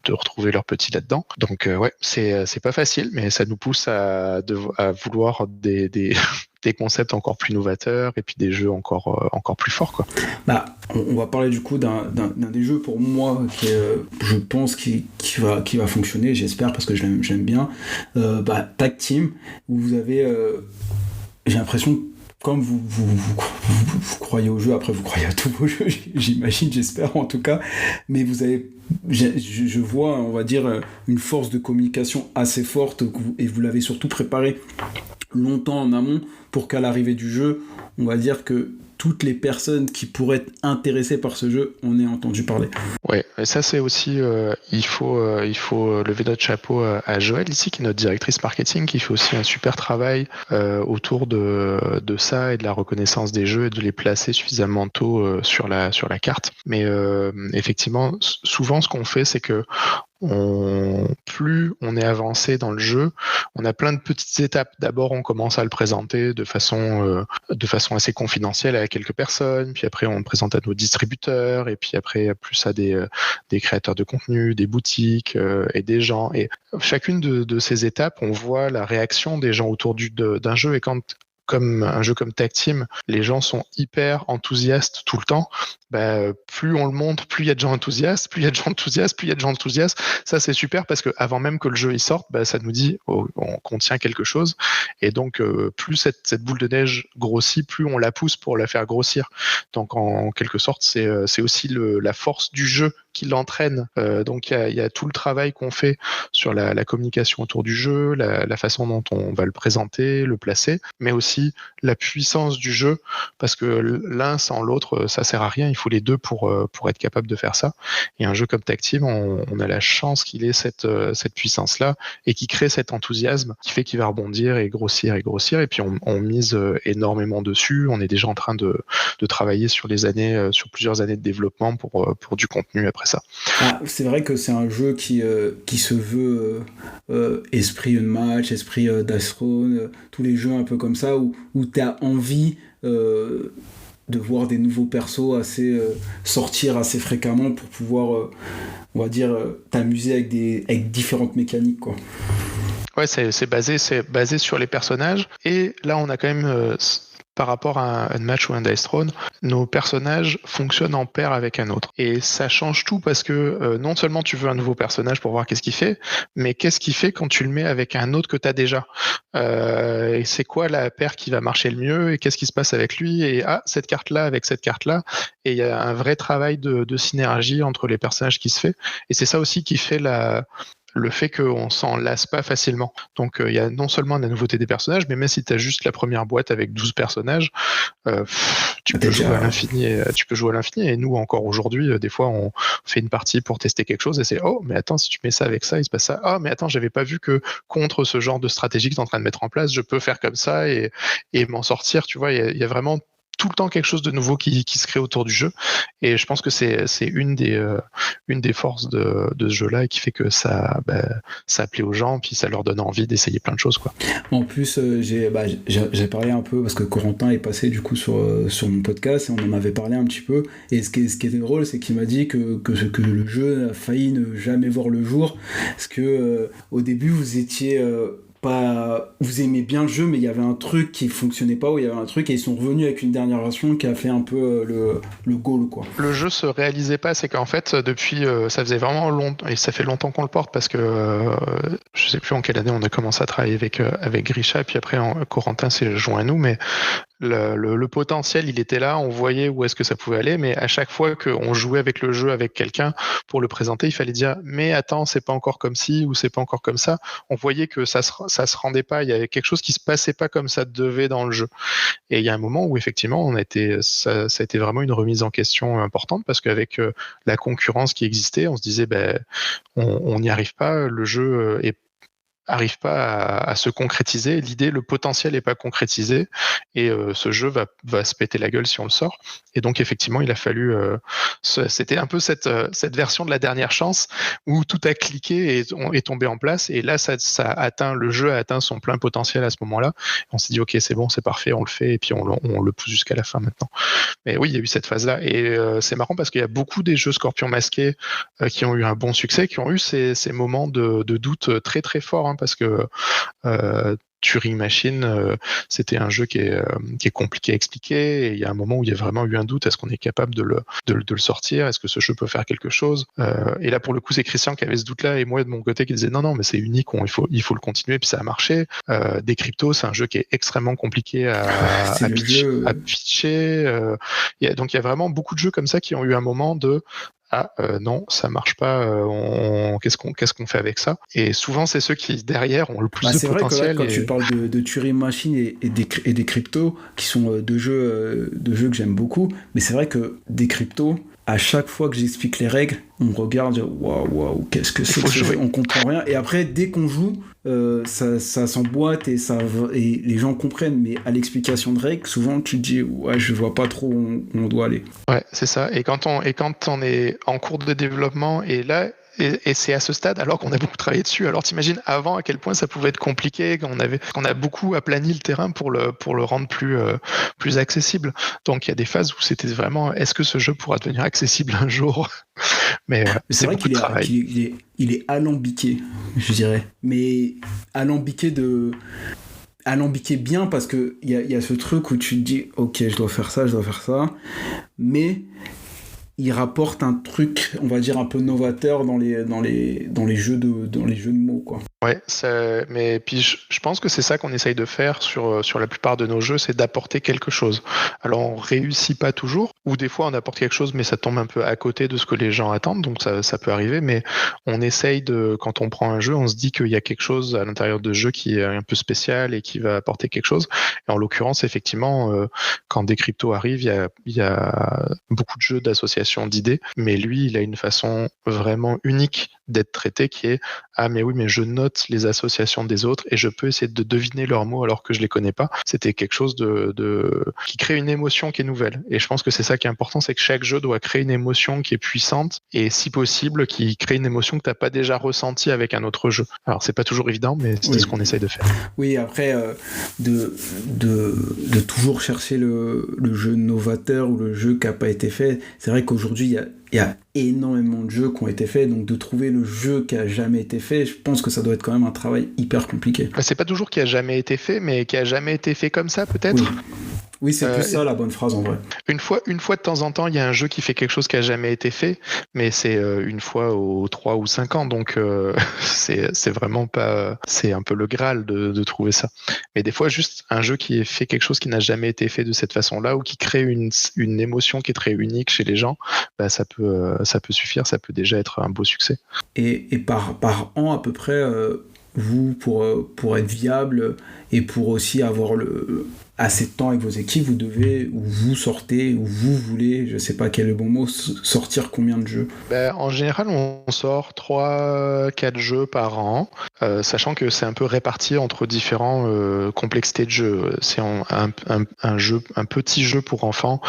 [SPEAKER 2] retrouver leur petit là-dedans. Donc ouais, c'est pas facile, mais ça nous pousse à vouloir des concepts encore plus novateurs et puis des jeux encore plus forts, quoi.
[SPEAKER 1] Bah, on va parler du coup d'un des jeux pour moi qui je pense qui va fonctionner, j'espère, parce que j'aime bien. Tag Team, où vous avez, j'ai l'impression, comme vous croyez au jeu, après vous croyez à tous vos jeux, j'imagine, j'espère en tout cas, mais vous avez, je vois, on va dire, une force de communication assez forte, et vous l'avez surtout préparé longtemps en amont, pour qu'à l'arrivée du jeu, on va dire que toutes les personnes qui pourraient être intéressées par ce jeu en aient entendu parler.
[SPEAKER 2] Ouais, et ça c'est aussi, il faut lever notre chapeau à Joël ici, qui est notre directrice marketing, qui fait aussi un super travail autour de ça, et de la reconnaissance des jeux, et de les placer suffisamment tôt sur la carte. Mais effectivement, souvent ce qu'on fait, c'est que plus on est avancé dans le jeu, on a plein de petites étapes. D'abord, on commence à le présenter de façon assez confidentielle à quelques personnes, puis après on le présente à nos distributeurs, et puis après plus à des créateurs de contenu, des boutiques et des gens. Et chacune de ces étapes, on voit la réaction des gens autour d'un jeu, et comme un jeu comme Tag Team, les gens sont hyper enthousiastes tout le temps. Plus on le montre, plus il y a de gens enthousiastes, plus il y a de gens enthousiastes, plus il y a de gens enthousiastes. Ça, c'est super, parce que avant même que le jeu y sorte, ça nous dit on contient quelque chose. Et donc, plus cette boule de neige grossit, plus on la pousse pour la faire grossir. Donc, en quelque sorte, c'est aussi la force du jeu qui l'entraîne. Donc, il y a tout le travail qu'on fait sur la communication autour du jeu, la façon dont on va le présenter, le placer, mais aussi la puissance du jeu, parce que l'un sans l'autre, ça sert à rien. Il faut les deux pour être capable de faire ça. Et un jeu comme Tag Team, on a la chance qu'il ait cette puissance-là, et qui crée cet enthousiasme qui fait qu'il va rebondir et grossir. Et puis on mise énormément dessus. On est déjà en train de travailler sur plusieurs années de développement pour du contenu après ça.
[SPEAKER 1] C'est vrai que c'est un jeu qui se veut esprit Unmatch, esprit Dice Throne, tous les jeux un peu comme ça, où tu as envie de voir des nouveaux persos sortir assez fréquemment, pour pouvoir, on va dire, t'amuser avec différentes mécaniques, quoi.
[SPEAKER 2] Ouais, c'est basé sur les personnages, et là on a quand même par rapport à un match ou un Dice Throne, nos personnages fonctionnent en paire avec un autre. Et ça change tout, parce que non seulement tu veux un nouveau personnage pour voir qu'est-ce qu'il fait, mais qu'est-ce qu'il fait quand tu le mets avec un autre que tu as déjà. Et c'est quoi la paire qui va marcher le mieux, et qu'est-ce qui se passe avec lui, et cette carte-là avec cette carte-là. Et il y a un vrai travail de synergie entre les personnages qui se fait. Et c'est ça aussi qui fait le fait qu'on s'en lasse pas facilement. Donc il y a non seulement la nouveauté des personnages, mais même si tu as juste la première boîte avec 12 personnages, tu peux jouer à l'infini. Et nous, encore aujourd'hui, des fois, on fait une partie pour tester quelque chose, et c'est « Oh, mais attends, si tu mets ça avec ça, il se passe ça. Oh, mais attends, j'avais pas vu que contre ce genre de stratégie que tu es en train de mettre en place, je peux faire comme ça et m'en sortir. » Tu vois, il y a vraiment tout le temps quelque chose de nouveau qui se crée autour du jeu. Et je pense que c'est une des forces de ce jeu-là et qui fait que ça plaît aux gens, puis ça leur donne envie d'essayer plein de choses, quoi.
[SPEAKER 1] En plus, j'ai parlé un peu, parce que Corentin est passé du coup sur mon podcast et on en avait parlé un petit peu. Et ce qui était drôle, c'est qu'il m'a dit que le jeu a failli ne jamais voir le jour. Parce que au début, vous étiez... vous aimez bien le jeu, mais il y avait un truc qui fonctionnait pas, ou il y avait un truc, et ils sont revenus avec une dernière version qui a fait un peu le goal, quoi.
[SPEAKER 2] Le jeu se réalisait pas, c'est qu'en fait depuis ça faisait vraiment longtemps, et ça fait longtemps qu'on le porte, parce que je sais plus en quelle année on a commencé à travailler avec Grisha, et puis après Corentin s'est joint à nous, mais le potentiel, il était là, on voyait où est-ce que ça pouvait aller, mais à chaque fois qu'on jouait avec le jeu avec quelqu'un pour le présenter, il fallait dire mais attends, c'est pas encore comme ci ou c'est pas encore comme ça. On voyait que ça se rendait pas, il y avait quelque chose qui se passait pas comme ça devait dans le jeu. Et il y a un moment où effectivement ça a été vraiment une remise en question importante, parce qu'avec la concurrence qui existait, on se disait on n'y arrive pas, le jeu arrive pas à se concrétiser, le potentiel n'est pas concrétisé, et ce jeu va se péter la gueule si on le sort. Et donc effectivement il a fallu c'était un peu cette version de la dernière chance où tout a cliqué et est tombé en place, et là le jeu a atteint son plein potentiel à ce moment-là. On s'est dit ok, c'est bon, c'est parfait, on le fait, et puis on le pousse jusqu'à la fin maintenant. Mais oui, il y a eu cette phase là, et c'est marrant parce qu'il y a beaucoup des jeux Scorpion Masqué qui ont eu un bon succès, qui ont eu ces moments de doute très très forts, hein, parce que Turing Machine, c'était un jeu qui est compliqué à expliquer, et il y a un moment où il y a vraiment eu un doute, est-ce qu'on est capable de le sortir, est-ce que ce jeu peut faire quelque chose, et là pour le coup c'est Christian qui avait ce doute-là, et moi de mon côté qui disait non mais c'est unique, il faut le continuer, puis ça a marché. Decrypto, c'est un jeu qui est extrêmement compliqué à pitcher, donc il y a vraiment beaucoup de jeux comme ça qui ont eu un moment de non, ça marche pas, qu'est-ce qu'on fait avec ça? Et souvent c'est ceux qui derrière ont le plus de potentiel.
[SPEAKER 1] C'est vrai que là, quand tu parles de Turing Machine et des cryptos, qui sont deux jeux que j'aime beaucoup, mais c'est vrai que des cryptos, à chaque fois que j'explique les règles, on me regarde, waouh, qu'est-ce que c'est que ce jeu, on comprend rien. Et après, dès qu'on joue, ça s'emboîte et les gens comprennent. Mais à l'explication de règles, souvent tu te dis, ouais, je vois pas trop où on doit aller.
[SPEAKER 2] Ouais, c'est ça. Et quand on est en cours de développement, et là, et c'est à ce stade, alors qu'on a beaucoup travaillé dessus. Alors t'imagines avant à quel point ça pouvait être compliqué, qu'on a beaucoup aplani le terrain pour le rendre plus accessible. Donc il y a des phases où c'était vraiment, est-ce que ce jeu pourra devenir accessible un jour? Mais
[SPEAKER 1] c'est vrai qu'il est alambiqué, je dirais. Mais alambiqué bien, parce que il y a ce truc où tu te dis ok, je dois faire ça, mais il rapporte un truc, on va dire, un peu novateur dans les jeux de mots, quoi.
[SPEAKER 2] Ouais, mais puis je pense que c'est ça qu'on essaye de faire sur la plupart de nos jeux, c'est d'apporter quelque chose. Alors on réussit pas toujours, ou des fois on apporte quelque chose mais ça tombe un peu à côté de ce que les gens attendent, donc ça peut arriver, mais on essaye quand on prend un jeu, on se dit qu'il y a quelque chose à l'intérieur de jeu qui est un peu spécial et qui va apporter quelque chose. Et en l'occurrence, effectivement, quand Decrypto arrive, il y a beaucoup de jeux d'association d'idées, mais lui, il a une façon vraiment unique d'être traité qui est mais oui, mais je note les associations des autres et je peux essayer de deviner leurs mots alors que je les connais pas. C'était quelque chose qui crée une émotion qui est nouvelle. Et je pense que c'est ça qui est important, c'est que chaque jeu doit créer une émotion qui est puissante et si possible qui crée une émotion que t'as pas déjà ressentie avec un autre jeu. Alors c'est pas toujours évident, mais c'est ce qu'on essaye de faire.
[SPEAKER 1] Oui, après de toujours chercher le jeu novateur ou le jeu qui a pas été fait. C'est vrai qu'aujourd'hui il y a énormément de jeux qui ont été faits, donc de trouver le jeu qui a jamais été fait, je pense que ça doit être quand même un travail hyper compliqué.
[SPEAKER 2] C'est pas toujours qui a jamais été fait, mais qui a jamais été fait comme ça, peut-être.
[SPEAKER 1] Oui, c'est plus ça la bonne phrase en vrai.
[SPEAKER 2] Une fois de temps en temps, il y a un jeu qui fait quelque chose qui a jamais été fait, mais c'est une fois aux 3 ou 5 ans, donc c'est vraiment pas... c'est un peu le Graal de trouver ça. Mais des fois, juste un jeu qui fait quelque chose qui n'a jamais été fait de cette façon-là, ou qui crée une émotion qui est très unique chez les gens, ça peut suffire, ça peut déjà être un beau succès.
[SPEAKER 1] Et par an à peu près, vous, pour être viable et pour aussi avoir assez de temps avec vos équipes, vous devez, ou vous sortez, ou vous voulez, je sais pas quel est le bon mot, sortir combien de jeux?
[SPEAKER 2] En général, on sort 3-4 jeux par an, sachant que c'est un peu réparti entre différents complexités de jeux. C'est un jeu, un petit jeu pour enfants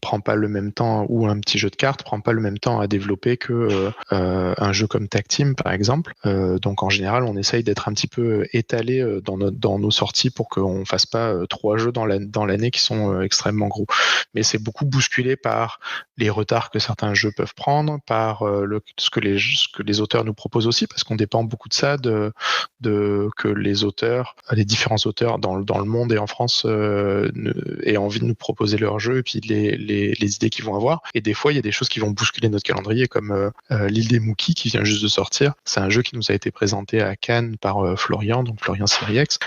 [SPEAKER 2] prend pas le même temps, ou un petit jeu de cartes prend pas le même temps à développer que un jeu comme Tag Team par exemple. Donc en général, on essaye d'être un petit peu étalé dans nos sorties pour qu'on fasse pas 3 jeux dans l'année qui sont extrêmement gros. Mais c'est beaucoup bousculé par les retards que certains jeux peuvent prendre, par ce que les auteurs nous proposent aussi, parce qu'on dépend beaucoup de ça, que les différents auteurs dans le monde et en France aient envie de nous proposer leurs jeux et puis les idées qu'ils vont avoir. Et des fois, il y a des choses qui vont bousculer notre calendrier, comme l'île des Mookies qui vient juste de sortir. C'est un jeu qui nous a été présenté à Cannes par Florian, donc Florian Siriex.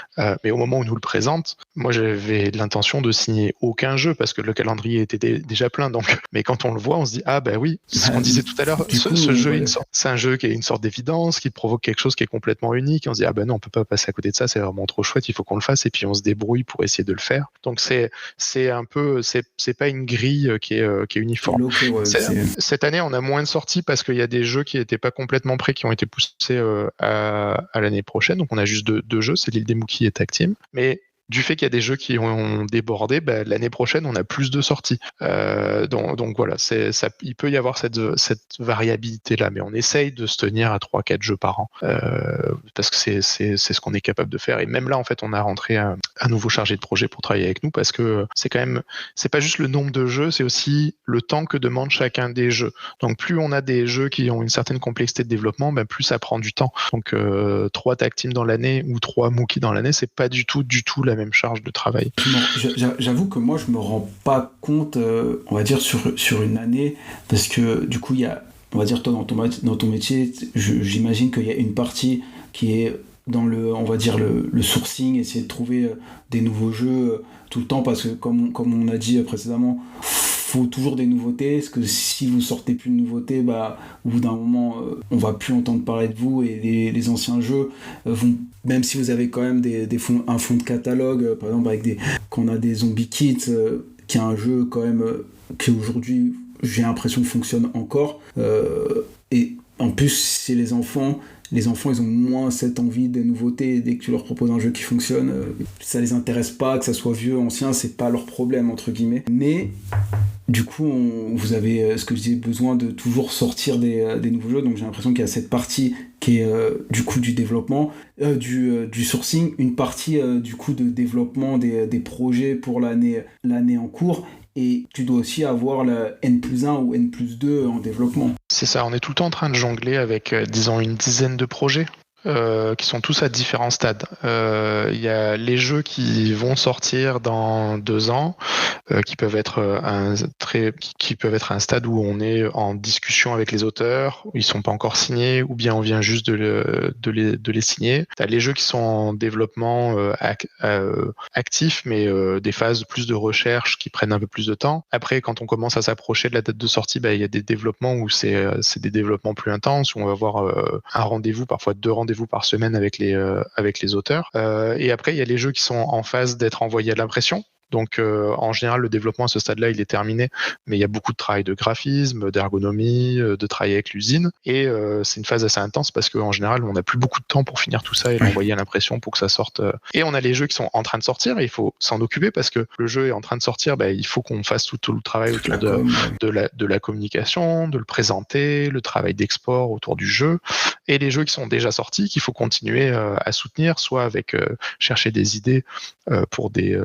[SPEAKER 2] Mais au moment où on nous le présente, moi j'avais l'intention de signer aucun jeu parce que le calendrier était déjà plein. Donc, mais quand on le voit, on se dit ah bah oui, c'est ce qu'on disait tout à l'heure. Ce jeu, c'est un jeu qui est une sorte d'évidence, qui provoque quelque chose qui est complètement unique. Et on se dit ah bah non, on peut pas passer à côté de ça. C'est vraiment trop chouette. Il faut qu'on le fasse. Et puis on se débrouille pour essayer de le faire. Donc c'est un peu, c'est pas une grille qui est uniforme. Cette année, on a moins de sorties parce qu'il y a des jeux qui n'étaient pas complètement prêts, qui ont été poussés à l'année prochaine. Donc on a juste deux jeux, c'est l'île des Mookies et Tag Team. Mais du fait qu'il y a des jeux qui ont débordé, l'année prochaine, on a plus de sorties. Donc voilà, il peut y avoir cette variabilité-là, mais on essaye de se tenir à 3-4 jeux par an, parce que c'est ce qu'on est capable de faire. Et même là, en fait, on a rentré un nouveau chargé de projet pour travailler avec nous, parce que c'est pas juste le nombre de jeux, c'est aussi le temps que demande chacun des jeux. Donc plus on a des jeux qui ont une certaine complexité de développement, plus ça prend du temps. Donc 3 Tag Team dans l'année ou 3 Mookies dans l'année, c'est pas du tout la même charge de travail.
[SPEAKER 1] J'avoue que moi je me rends pas compte, on va dire sur une année, parce que du coup il y a, on va dire toi dans ton métier, j'imagine qu'il y a une partie qui est dans on va dire le sourcing, essayer de trouver des nouveaux jeux tout le temps, parce que comme on a dit précédemment, faut toujours des nouveautés, parce que si vous sortez plus de nouveautés, au bout d'un moment, on va plus entendre parler de vous, et les anciens jeux vont, même si vous avez quand même un fond de catalogue, par exemple quand on a des Zombie Kits, qui est un jeu quand même qui aujourd'hui, j'ai l'impression, fonctionne encore, et en plus chez les enfants, ils ont moins cette envie de nouveauté. Dès que tu leur proposes un jeu qui fonctionne, ça les intéresse pas, que ça soit vieux, ancien, c'est pas leur problème, entre guillemets. Mais du coup, vous avez ce que je disais, besoin de toujours sortir des nouveaux jeux. Donc j'ai l'impression qu'il y a cette partie qui est du coup du développement, du sourcing, une partie du coup de développement des projets pour l'année en cours. Et tu dois aussi avoir le N+1 ou N+2 en développement.
[SPEAKER 2] C'est ça, on est tout le temps en train de jongler avec, disons, une dizaine de projets. Qui sont tous à différents stades. Il y a les jeux qui vont sortir dans 2 ans, qui peuvent être qui peuvent être à un stade où on est en discussion avec les auteurs, où ils sont pas encore signés, ou bien on vient juste de les signer. T'as les jeux qui sont en développement actif, mais des phases plus de recherche qui prennent un peu plus de temps. Après, quand on commence à s'approcher de la date de sortie, il y a des développements où c'est des développements plus intenses, où on va avoir un rendez-vous, parfois 2 rendez-vous par semaine avec les auteurs. Et après, il y a les jeux qui sont en phase d'être envoyés à l'impression. Donc, en général, le développement à ce stade-là, il est terminé, mais il y a beaucoup de travail de graphisme, d'ergonomie, de travail avec l'usine, et c'est une phase assez intense parce qu'en général, on n'a plus beaucoup de temps pour finir tout ça et l'envoyer à l'impression pour que ça sorte. Et on a les jeux qui sont en train de sortir, et il faut s'en occuper parce que le jeu est en train de sortir, il faut qu'on fasse tout le travail autour de la communication, de le présenter, le travail d'export autour du jeu, et les jeux qui sont déjà sortis, qu'il faut continuer à soutenir, soit avec chercher des idées pour des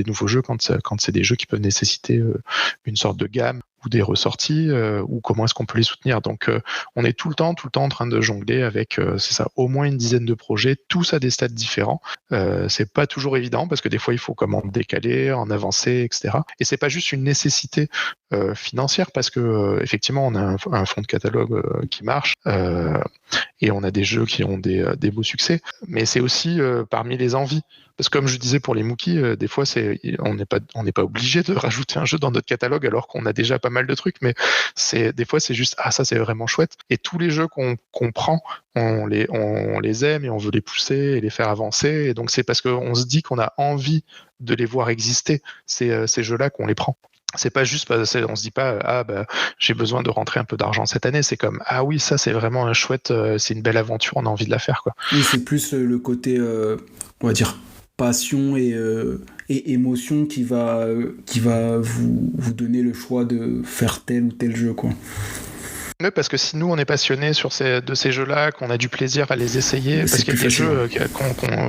[SPEAKER 2] nouveaux jeux quand c'est des jeux qui peuvent nécessiter une sorte de gamme ou des ressorties, ou comment est-ce qu'on peut les soutenir. Donc on est tout le temps en train de jongler avec c'est ça, au moins une dizaine de projets, tous à des stades différents. C'est pas toujours évident parce que des fois il faut comment décaler, en avancer, etc. Et c'est pas juste une nécessité financière parce que effectivement on a un fond de catalogue qui marche, et on a des jeux qui ont des beaux succès, mais c'est aussi parmi les envies. Parce que comme je disais pour les Mookies, des fois on n'est pas obligé de rajouter un jeu dans notre catalogue alors qu'on n'a déjà pas pas mal de trucs, mais des fois c'est juste ça c'est vraiment chouette. Et tous les jeux qu'on prend, on les aime et on veut les pousser et les faire avancer. Et donc c'est parce qu'on se dit qu'on a envie de les voir exister, ces jeux-là, qu'on les prend. C'est pas juste, on se dit pas j'ai besoin de rentrer un peu d'argent cette année. C'est comme oui, ça c'est vraiment un chouette, c'est une belle aventure, on a envie de la faire, quoi.
[SPEAKER 1] Oui, c'est plus le côté, on va dire, passion et émotion qui va vous donner le choix de faire tel ou tel jeu, quoi.
[SPEAKER 2] Oui, parce que si nous on est passionné de ces jeux-là, qu'on a du plaisir à les essayer, parce qu'il y a des jeux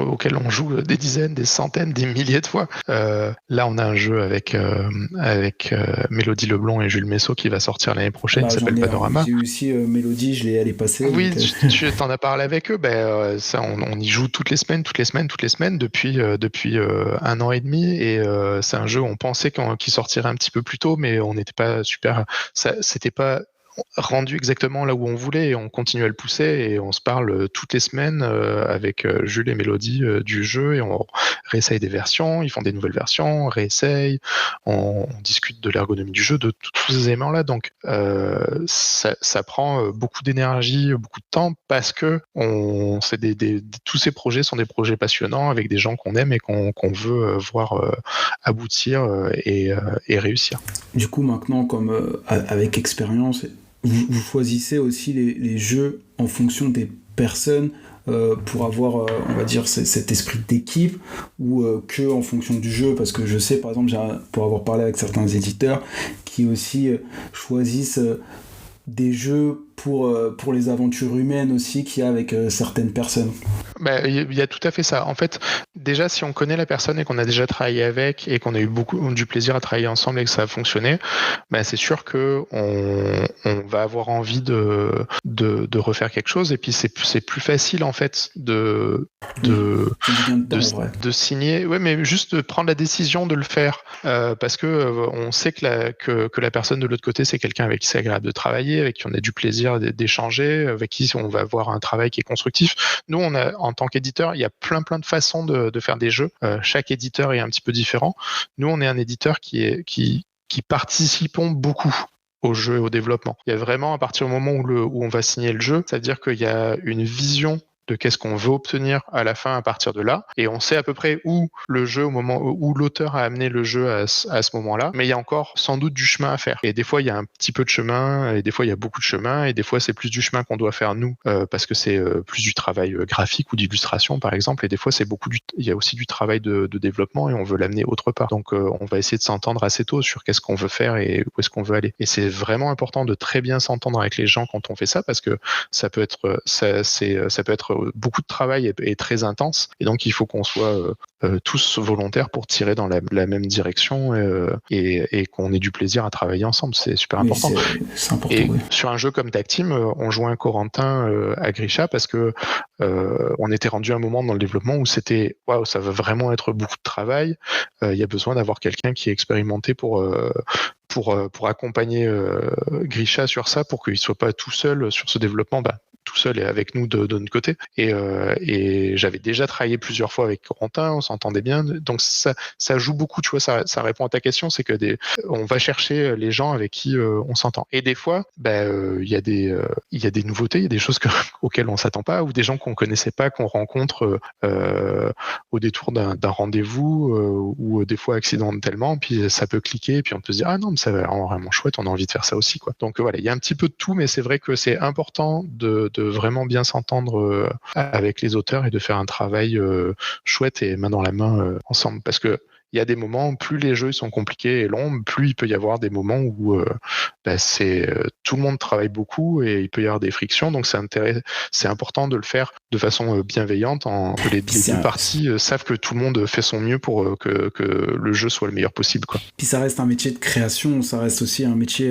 [SPEAKER 2] auxquels on joue des dizaines, des centaines, des milliers de fois. Là, on a un jeu avec Mélodie Leblond et Jules Messot qui va sortir l'année prochaine, qui s'appelle Panorama.
[SPEAKER 1] J'ai eu aussi Mélodie, je l'ai elle est passée.
[SPEAKER 2] Oui, tu t'en as parlé avec eux. Ça, on y joue toutes les semaines depuis 1 an et demi. Et c'est un jeu où on pensait qu'il sortirait un petit peu plus tôt, mais on n'était pas super. C'était pas rendu exactement là où on voulait, et on continue à le pousser, et on se parle toutes les semaines avec Jules et Mélodie du jeu, et on réessaye des versions, ils font des nouvelles versions, on réessaye, on discute de l'ergonomie du jeu, de tous ces éléments-là. Donc ça prend beaucoup d'énergie, beaucoup de temps, parce que tous ces projets sont des projets passionnants avec des gens qu'on aime et qu'on veut voir aboutir et réussir.
[SPEAKER 1] Du coup, maintenant, comme avec expérience, vous choisissez aussi les jeux en fonction des personnes pour avoir, on va dire, cet esprit d'équipe, ou que en fonction du jeu, parce que je sais, par exemple, pour avoir parlé avec certains éditeurs qui aussi choisissent des jeux pour les aventures humaines aussi qu'il y a avec certaines personnes.
[SPEAKER 2] Il y a tout à fait ça. En fait, déjà, si on connaît la personne et qu'on a déjà travaillé avec et qu'on a eu du plaisir à travailler ensemble et que ça a fonctionné, c'est sûr que on va avoir envie de refaire quelque chose. Et puis c'est plus facile en fait de signer. Ouais, mais juste de prendre la décision de le faire parce que on sait que la personne de l'autre côté, c'est quelqu'un avec qui c'est agréable de travailler, avec qui on a du plaisir d'échanger, avec qui on va avoir un travail qui est constructif. Nous, en tant qu'éditeur, il y a plein de façons de faire des jeux. Chaque éditeur est un petit peu différent. Nous, on est un éditeur qui participons beaucoup au jeu et au développement. Il y a vraiment, à partir du moment où on va signer le jeu, c'est-à-dire qu'il y a une vision de qu'est-ce qu'on veut obtenir à la fin à partir de là, et on sait à peu près où le jeu, au moment où l'auteur a amené le jeu à ce moment-là, mais il y a encore sans doute du chemin à faire. Et des fois, il y a un petit peu de chemin, et des fois, il y a beaucoup de chemin, et des fois, c'est plus du chemin qu'on doit faire nous, parce que c'est plus du travail graphique ou d'illustration, par exemple, et des fois, il y a aussi du travail de développement, et on veut l'amener autre part. Donc, on va essayer de s'entendre assez tôt sur qu'est-ce qu'on veut faire et où est-ce qu'on veut aller. Et c'est vraiment important de très bien s'entendre avec les gens quand on fait ça, parce que ça peut être beaucoup de travail et très intense, et donc il faut qu'on soit tous volontaires pour tirer dans la même direction et qu'on ait du plaisir à travailler ensemble. C'est super important.
[SPEAKER 1] C'est important.
[SPEAKER 2] Et sur un jeu comme Tag Team, on joint Corentin à Grisha parce que on était rendu à un moment dans le développement où c'était waouh, ça va vraiment être beaucoup de travail. Il y a besoin d'avoir quelqu'un qui est expérimenté pour accompagner Grisha sur ça, pour qu'il soit pas tout seul sur ce développement, tout seul et avec nous de notre côté. Et j'avais déjà travaillé plusieurs fois avec Corentin, on s'entendait bien. Donc ça joue beaucoup, tu vois, ça répond à ta question, c'est que on va chercher les gens avec qui on s'entend. Et des fois, il y a des nouveautés, il y a des choses auxquelles on s'attend pas, ou des gens qu'on connaissait pas, qu'on rencontre au détour d'un rendez-vous, ou des fois accidentellement, puis ça peut cliquer, puis on peut se dire non, mais ça va vraiment chouette, on a envie de faire ça aussi, quoi. Donc voilà, il y a un petit peu de tout, mais c'est vrai que c'est important de vraiment bien s'entendre avec les auteurs et de faire un travail chouette et main dans la main ensemble, parce que il y a des moments, plus les jeux sont compliqués et longs, plus il peut y avoir des moments où tout le monde travaille beaucoup et il peut y avoir des frictions. Donc c'est important de le faire de façon bienveillante, que les deux parties savent que tout le monde fait son mieux pour que le jeu soit le meilleur possible, quoi.
[SPEAKER 1] Puis ça reste un métier de création, ça reste aussi un métier,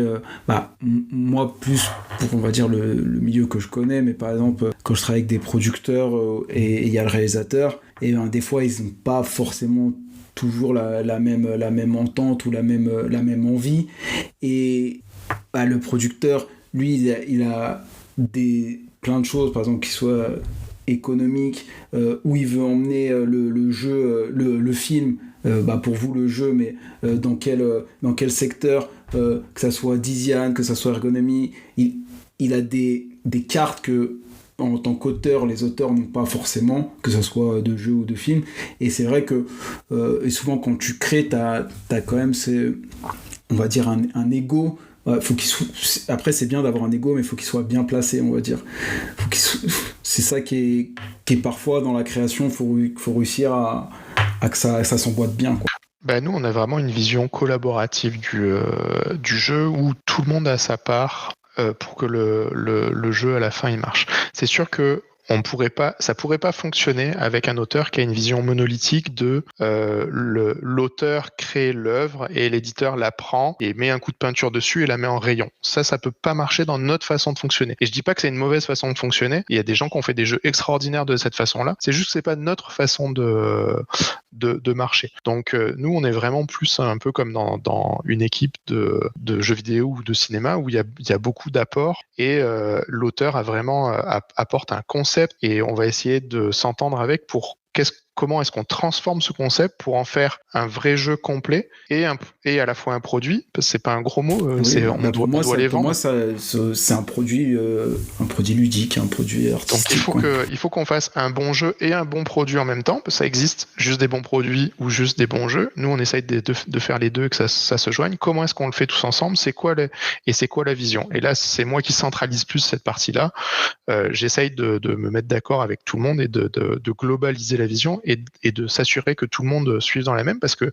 [SPEAKER 1] moi plus pour, on va dire, le milieu que je connais, mais par exemple quand je travaille avec des producteurs et il y a le réalisateur, et des fois ils n'ont pas forcément toujours la même entente ou la même envie, et le producteur, lui, il a plein de choses, par exemple, qui soient économiques, où il veut emmener le jeu, le film, pour vous le jeu, mais dans quel secteur, que ça soit design, que ça soit ergonomie, il a des cartes que en tant qu'auteur, les auteurs n'ont pas forcément, que ce soit de jeux ou de films. Et c'est vrai que et souvent quand tu crées, t'as quand même on va dire un ego. Faut après c'est bien d'avoir un ego, mais il faut qu'il soit bien placé, on va dire. C'est ça qui est parfois dans la création, faut réussir à que ça s'emboîte bien, quoi.
[SPEAKER 2] Bah nous, on a vraiment une vision collaborative du jeu où tout le monde a sa part pour que le jeu à la fin il marche. C'est sûr que ça pourrait pas fonctionner avec un auteur qui a une vision monolithique de l'auteur crée l'œuvre et l'éditeur la prend et met un coup de peinture dessus et la met en rayon. Ça peut pas marcher dans notre façon de fonctionner. Et je dis pas que c'est une mauvaise façon de fonctionner. Il y a des gens qui ont fait des jeux extraordinaires de cette façon-là. C'est juste que c'est pas notre façon de marcher. Donc nous, on est vraiment plus un peu comme dans une équipe de jeux vidéo ou de cinéma où il y a beaucoup d'apports et l'auteur apporte un concept et on va essayer de s'entendre avec pour comment est-ce qu'on transforme ce concept pour en faire un vrai jeu complet et à la fois un produit, parce que c'est pas un gros mot, on doit les vendre.
[SPEAKER 1] Pour moi, c'est un produit ludique, un produit artistique.
[SPEAKER 2] Donc il faut qu'on fasse un bon jeu et un bon produit en même temps, parce que ça existe, juste des bons produits ou juste des bons jeux. Nous, on essaye de faire les deux et que ça se joigne. Comment est-ce qu'on le fait tous ensemble ? C'est quoi la vision ? Et là, c'est moi qui centralise plus cette partie-là. J'essaye de me mettre d'accord avec tout le monde et de globaliser la vision et de s'assurer que tout le monde suive dans la même, parce que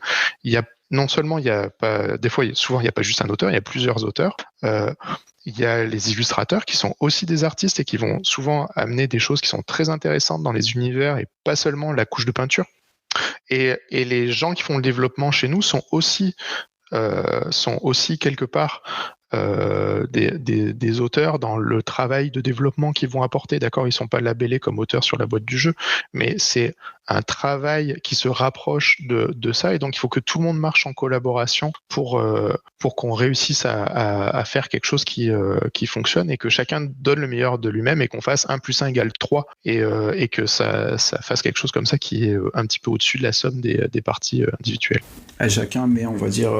[SPEAKER 2] non seulement il y a pas, des fois, souvent il n'y a pas juste un auteur, il y a plusieurs auteurs. Il y a les illustrateurs qui sont aussi des artistes et qui vont souvent amener des choses qui sont très intéressantes dans les univers et pas seulement la couche de peinture. Et les gens qui font le développement chez nous sont aussi quelque part des auteurs dans le travail de développement qu'ils vont apporter. D'accord, ils sont pas labellés comme auteurs sur la boîte du jeu, mais c'est un travail qui se rapproche de ça, et donc il faut que tout le monde marche en collaboration pour qu'on réussisse à faire quelque chose qui fonctionne et que chacun donne le meilleur de lui-même et qu'on fasse 1 + 1 = 3 et que ça fasse quelque chose comme ça qui est un petit peu au-dessus de la somme des parties individuelles.
[SPEAKER 1] Et chacun met, on va dire,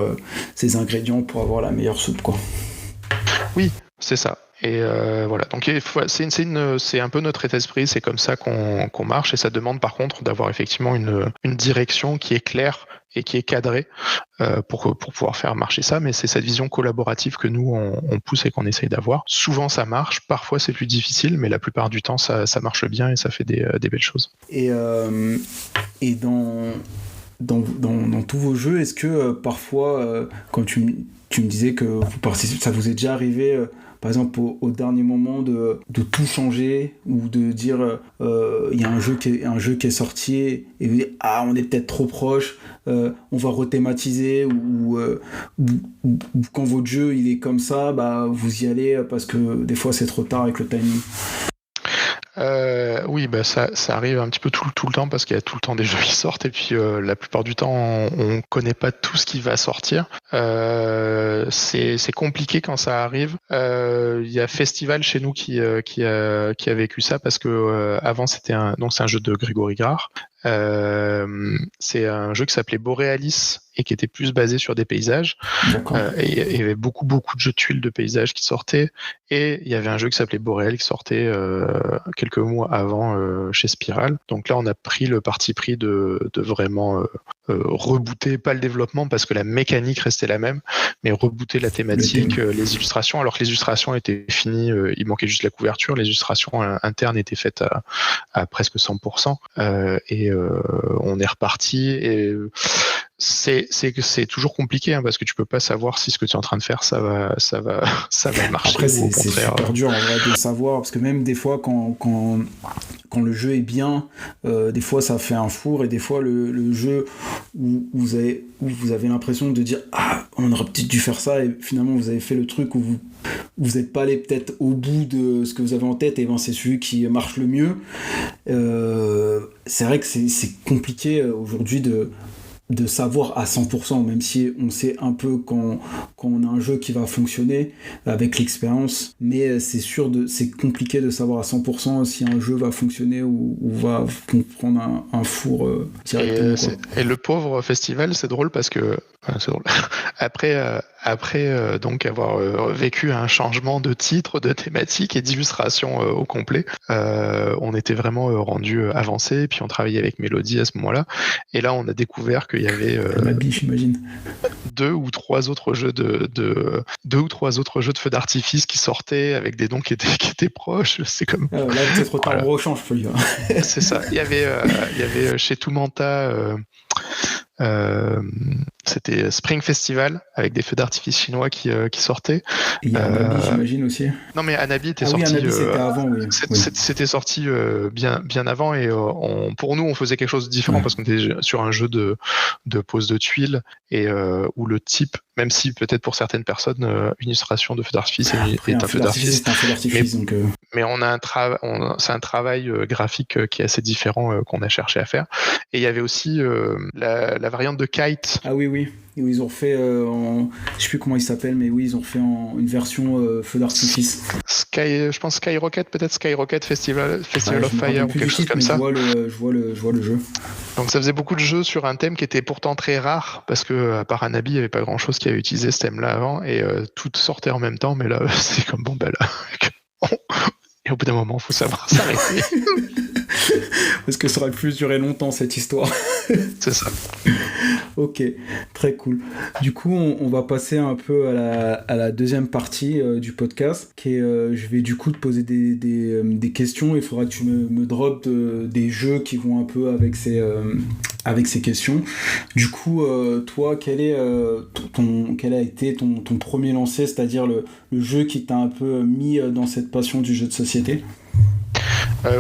[SPEAKER 1] ses ingrédients pour avoir la meilleure soupe, quoi.
[SPEAKER 2] Oui, c'est ça. Et voilà, donc c'est un peu notre état d'esprit, c'est comme ça qu'on marche, et ça demande par contre d'avoir effectivement une direction qui est claire et qui est cadrée pour pouvoir faire marcher ça, mais c'est cette vision collaborative que nous on pousse et qu'on essaye d'avoir. Souvent ça marche, parfois c'est plus difficile, mais la plupart du temps ça marche bien et ça fait des belles choses.
[SPEAKER 1] Et dans tous vos jeux, est-ce que parfois, quand tu me disais que vous participez, ça vous est déjà arrivé, par exemple au dernier moment de tout changer, ou de dire il y a un jeu qui est sorti et vous dites on est peut-être trop proche, on va rethématiser, ou quand votre jeu il est comme ça, vous y allez parce que des fois c'est trop tard avec le timing.
[SPEAKER 2] Oui, ça arrive un petit peu tout le temps, parce qu'il y a tout le temps des jeux qui sortent, et puis la plupart du temps on connaît pas tout ce qui va sortir. C'est compliqué quand ça arrive. Il y a Festival chez nous qui a vécu ça, parce que avant c'est un jeu de Grégory Grard. C'est un jeu qui s'appelait Borealis et qui était plus basé sur des paysages. Et il y avait beaucoup de jeux de tuiles de paysages qui sortaient, et il y avait un jeu qui s'appelait Boréal qui sortait quelques mois avant chez Spiral. Donc là on a pris le parti pris de vraiment rebooter, pas le développement parce que la mécanique restait la même, mais rebooter la thématique, les illustrations, alors que les illustrations étaient finies, il manquait juste la couverture, les illustrations internes étaient faites à presque 100%, et on est reparti, et c'est toujours compliqué, parce que tu peux pas savoir si ce que tu es en train de faire ça va marcher.
[SPEAKER 1] Après c'est super dur en vrai de savoir, parce que même des fois quand le jeu est bien, des fois ça fait un four, et des fois le jeu où vous avez l'impression de dire on aurait peut-être dû faire ça, et finalement vous avez fait le truc où vous n'êtes pas allé peut-être au bout de ce que vous avez en tête, et c'est celui qui marche le mieux. C'est vrai que c'est compliqué aujourd'hui de savoir à 100%, même si on sait un peu quand on a un jeu qui va fonctionner avec l'expérience, mais c'est compliqué de savoir à 100% si un jeu va fonctionner ou va prendre un four directement.
[SPEAKER 2] Et le pauvre festival, c'est drôle parce que c'est drôle. Après donc avoir vécu un changement de titre, de thématique et d'illustration au complet, on était vraiment rendu avancé, et puis on travaillait avec Mélodie à ce moment-là, et là on a découvert qu'il y avait
[SPEAKER 1] j'imagine.
[SPEAKER 2] deux ou trois autres jeux de feux d'artifice qui sortaient avec des noms qui étaient proches. C'est comme
[SPEAKER 1] là peut-être autant on rechange, faut dire.
[SPEAKER 2] C'est ça. Il y avait chez Toumanta c'était Spring Festival avec des feux d'artifice chinois qui sortaient.
[SPEAKER 1] Il y a Anabi, j'imagine aussi.
[SPEAKER 2] Non, mais Anabi était sorti.
[SPEAKER 1] Oui, Anabi, c'était avant, oui.
[SPEAKER 2] C'était sorti bien avant, et pour nous, on faisait quelque chose de différent parce qu'on était sur un jeu de pose de tuiles, et où le type, même si peut-être pour certaines personnes, une illustration de feu d'artifice est un feu d'artifice.
[SPEAKER 1] C'est un feu d'artifice,
[SPEAKER 2] mais c'est un travail graphique qui est assez différent qu'on a cherché à faire. Et il y avait aussi la variante de Kite.
[SPEAKER 1] Ah oui. Ils ont fait, je sais plus comment il s'appelle, mais oui, ils ont fait une version feu d'artifice.
[SPEAKER 2] Je pense Skyrocket, peut-être Skyrocket Festival of Fire ou quelque chose comme ça.
[SPEAKER 1] Je vois le jeu.
[SPEAKER 2] Donc ça faisait beaucoup de jeux sur un thème qui était pourtant très rare, parce que à part Anabi, il n'y avait pas grand-chose qui avait utilisé ce thème-là avant, et tout sortait en même temps, mais là, c'est comme bon, là. Et au bout d'un moment, il faut savoir s'arrêter.
[SPEAKER 1] Parce que ça aurait pu durer longtemps, cette histoire.
[SPEAKER 2] C'est ça.
[SPEAKER 1] Ok, très cool. Du coup, on va passer un peu à la deuxième partie du podcast, qui est, je vais du coup te poser des questions. Il faudra que tu me droppes des jeux qui vont un peu avec ces questions. Du coup, toi, quel a été ton premier lancer, c'est-à-dire le jeu qui t'a un peu mis dans cette passion du jeu de société ?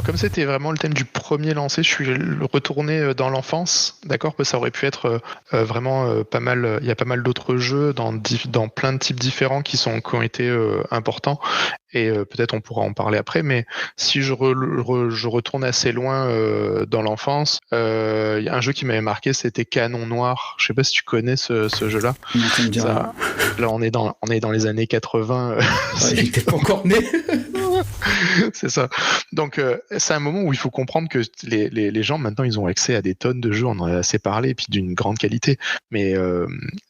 [SPEAKER 2] Comme c'était vraiment le thème du premier lancé, je suis retourné dans l'enfance, d'accord, parce que ça aurait pu être vraiment pas mal. Il y a pas mal d'autres jeux dans plein de types différents qui ont été importants, et peut-être on pourra en parler après. Mais si je retourne assez loin dans l'enfance, il y a un jeu qui m'avait marqué, c'était Canon Noir. Je sais pas si tu connais ce jeu-là. Là, on est dans les années 80.
[SPEAKER 1] J'étais pas encore né.
[SPEAKER 2] C'est ça. Donc, c'est un moment où il faut comprendre que les gens, maintenant, ils ont accès à des tonnes de jeux, on en a assez parlé, et puis d'une grande qualité. Mais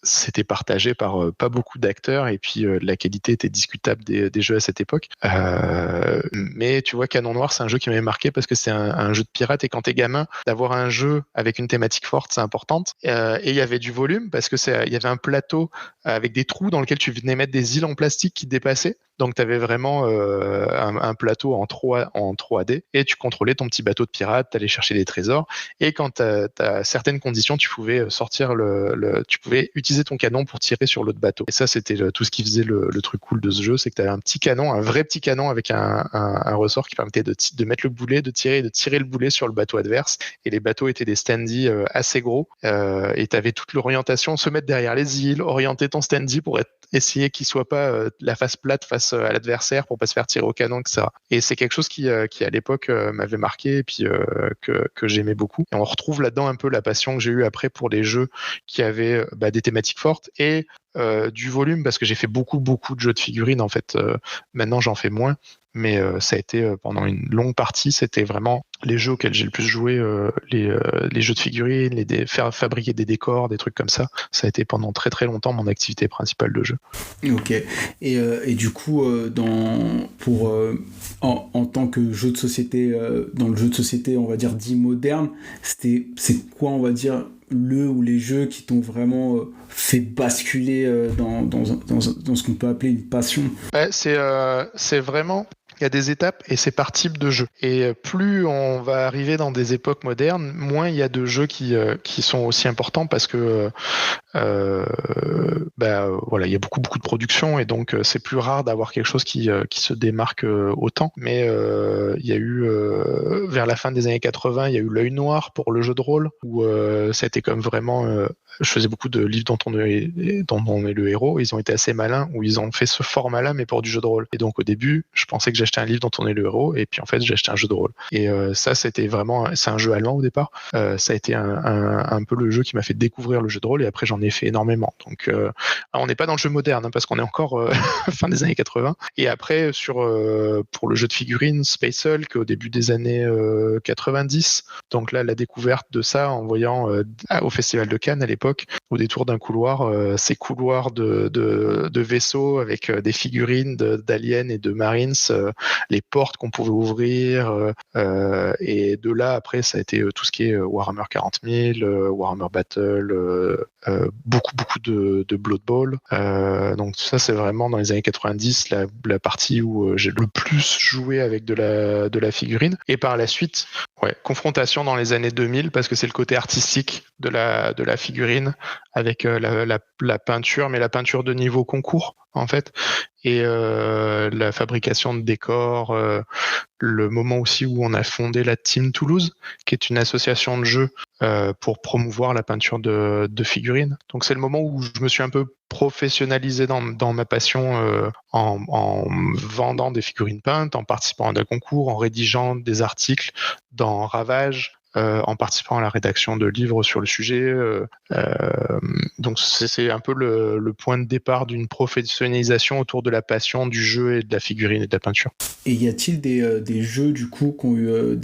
[SPEAKER 2] c'était partagé par pas beaucoup d'acteurs, et puis la qualité était discutable des jeux à cette époque. Mais tu vois, Canon Noir, c'est un jeu qui m'avait marqué parce que c'est un jeu de pirate, et quand t'es gamin, d'avoir un jeu avec une thématique forte, c'est important. Et il y avait du volume, parce que il y avait un plateau avec des trous dans lequel tu venais mettre des îles en plastique qui dépassaient. Donc, tu avais vraiment un plateau en 3D, et tu contrôlais ton petit bateau de pirate, tu allais chercher des trésors, et quand tu as certaines conditions, tu pouvais sortir tu pouvais utiliser ton canon pour tirer sur l'autre bateau. Et ça, c'était tout ce qui faisait le truc cool de ce jeu, c'est que tu avais un petit canon, un vrai petit canon avec un ressort qui permettait de mettre le boulet, de tirer le boulet sur le bateau adverse. Et les bateaux étaient des standees assez gros, et tu avais toute l'orientation, se mettre derrière les îles, orienter ton standee pour essayer qu'il soit pas la face plate face à l'adversaire pour pas se faire tirer au canon, etc. Et c'est quelque chose qui à l'époque m'avait marqué, et puis que j'aimais beaucoup. Et on retrouve là-dedans un peu la passion que j'ai eue après pour les jeux qui avaient des thématiques fortes et du volume, parce que j'ai fait beaucoup de jeux de figurines en fait. Maintenant j'en fais moins, mais ça a été pendant une longue partie, c'était vraiment les jeux auxquels j'ai le plus joué, les jeux de figurines, faire fabriquer des décors, des trucs comme ça. Ça a été pendant très très longtemps mon activité principale de jeu.
[SPEAKER 1] Ok. Et du coup, en tant que jeu de société, dans le jeu de société, on va dire dit moderne, c'est quoi, on va dire, ou les jeux qui t'ont vraiment fait basculer dans ce qu'on peut appeler une passion?
[SPEAKER 2] Ouais, c'est vraiment... Il y a des étapes, et c'est par type de jeu. Et plus on va arriver dans des époques modernes, moins il y a de jeux qui sont aussi importants, parce que voilà, il y a beaucoup de production, et donc c'est plus rare d'avoir quelque chose qui se démarque autant. Mais il y a eu vers la fin des années 80, il y a eu l'œil noir pour le jeu de rôle, où ça a été comme vraiment je faisais beaucoup de livres dont on est le héros. Ils ont été assez malins, où ils ont fait ce format-là, mais pour du jeu de rôle. Et donc au début, je pensais que j'achetais un livre dont on est le héros, et puis en fait, j'ai acheté un jeu de rôle. Et ça, c'était vraiment, c'est un jeu allemand au départ. Ça a été un peu le jeu qui m'a fait découvrir le jeu de rôle, et après j'en ai fait énormément. Donc on n'est pas dans le jeu moderne, hein, parce qu'on est encore fin des années 80. Et après, pour le jeu de figurines, Space Hulk, au début des années 90. Donc là, la découverte de ça en voyant au Festival de Cannes à l'époque, au détour d'un couloir, ces couloirs de vaisseaux avec des figurines d'aliens et de marines, les portes qu'on pouvait ouvrir, et de là après ça a été tout ce qui est Warhammer 40 000, Warhammer Battle, beaucoup de Blood Bowl. Donc ça, c'est vraiment dans les années 90 la partie où j'ai le plus joué avec de la figurine. Et par la suite, confrontation dans les années 2000, parce que c'est le côté artistique de la figurine avec la peinture, mais la peinture de niveau concours en fait, et la fabrication de décors, le moment aussi où on a fondé la Team Toulouse, qui est une association de jeux pour promouvoir la peinture de figurines. Donc c'est le moment où je me suis un peu professionnalisé dans ma passion, en vendant des figurines peintes, en participant à des concours, en rédigeant des articles dans Ravage, en participant à la rédaction de livres sur le sujet. Donc c'est un peu le point de départ d'une professionnalisation autour de la passion du jeu et de la figurine et de la peinture.
[SPEAKER 1] Et y a-t-il des jeux du coup qui ont eu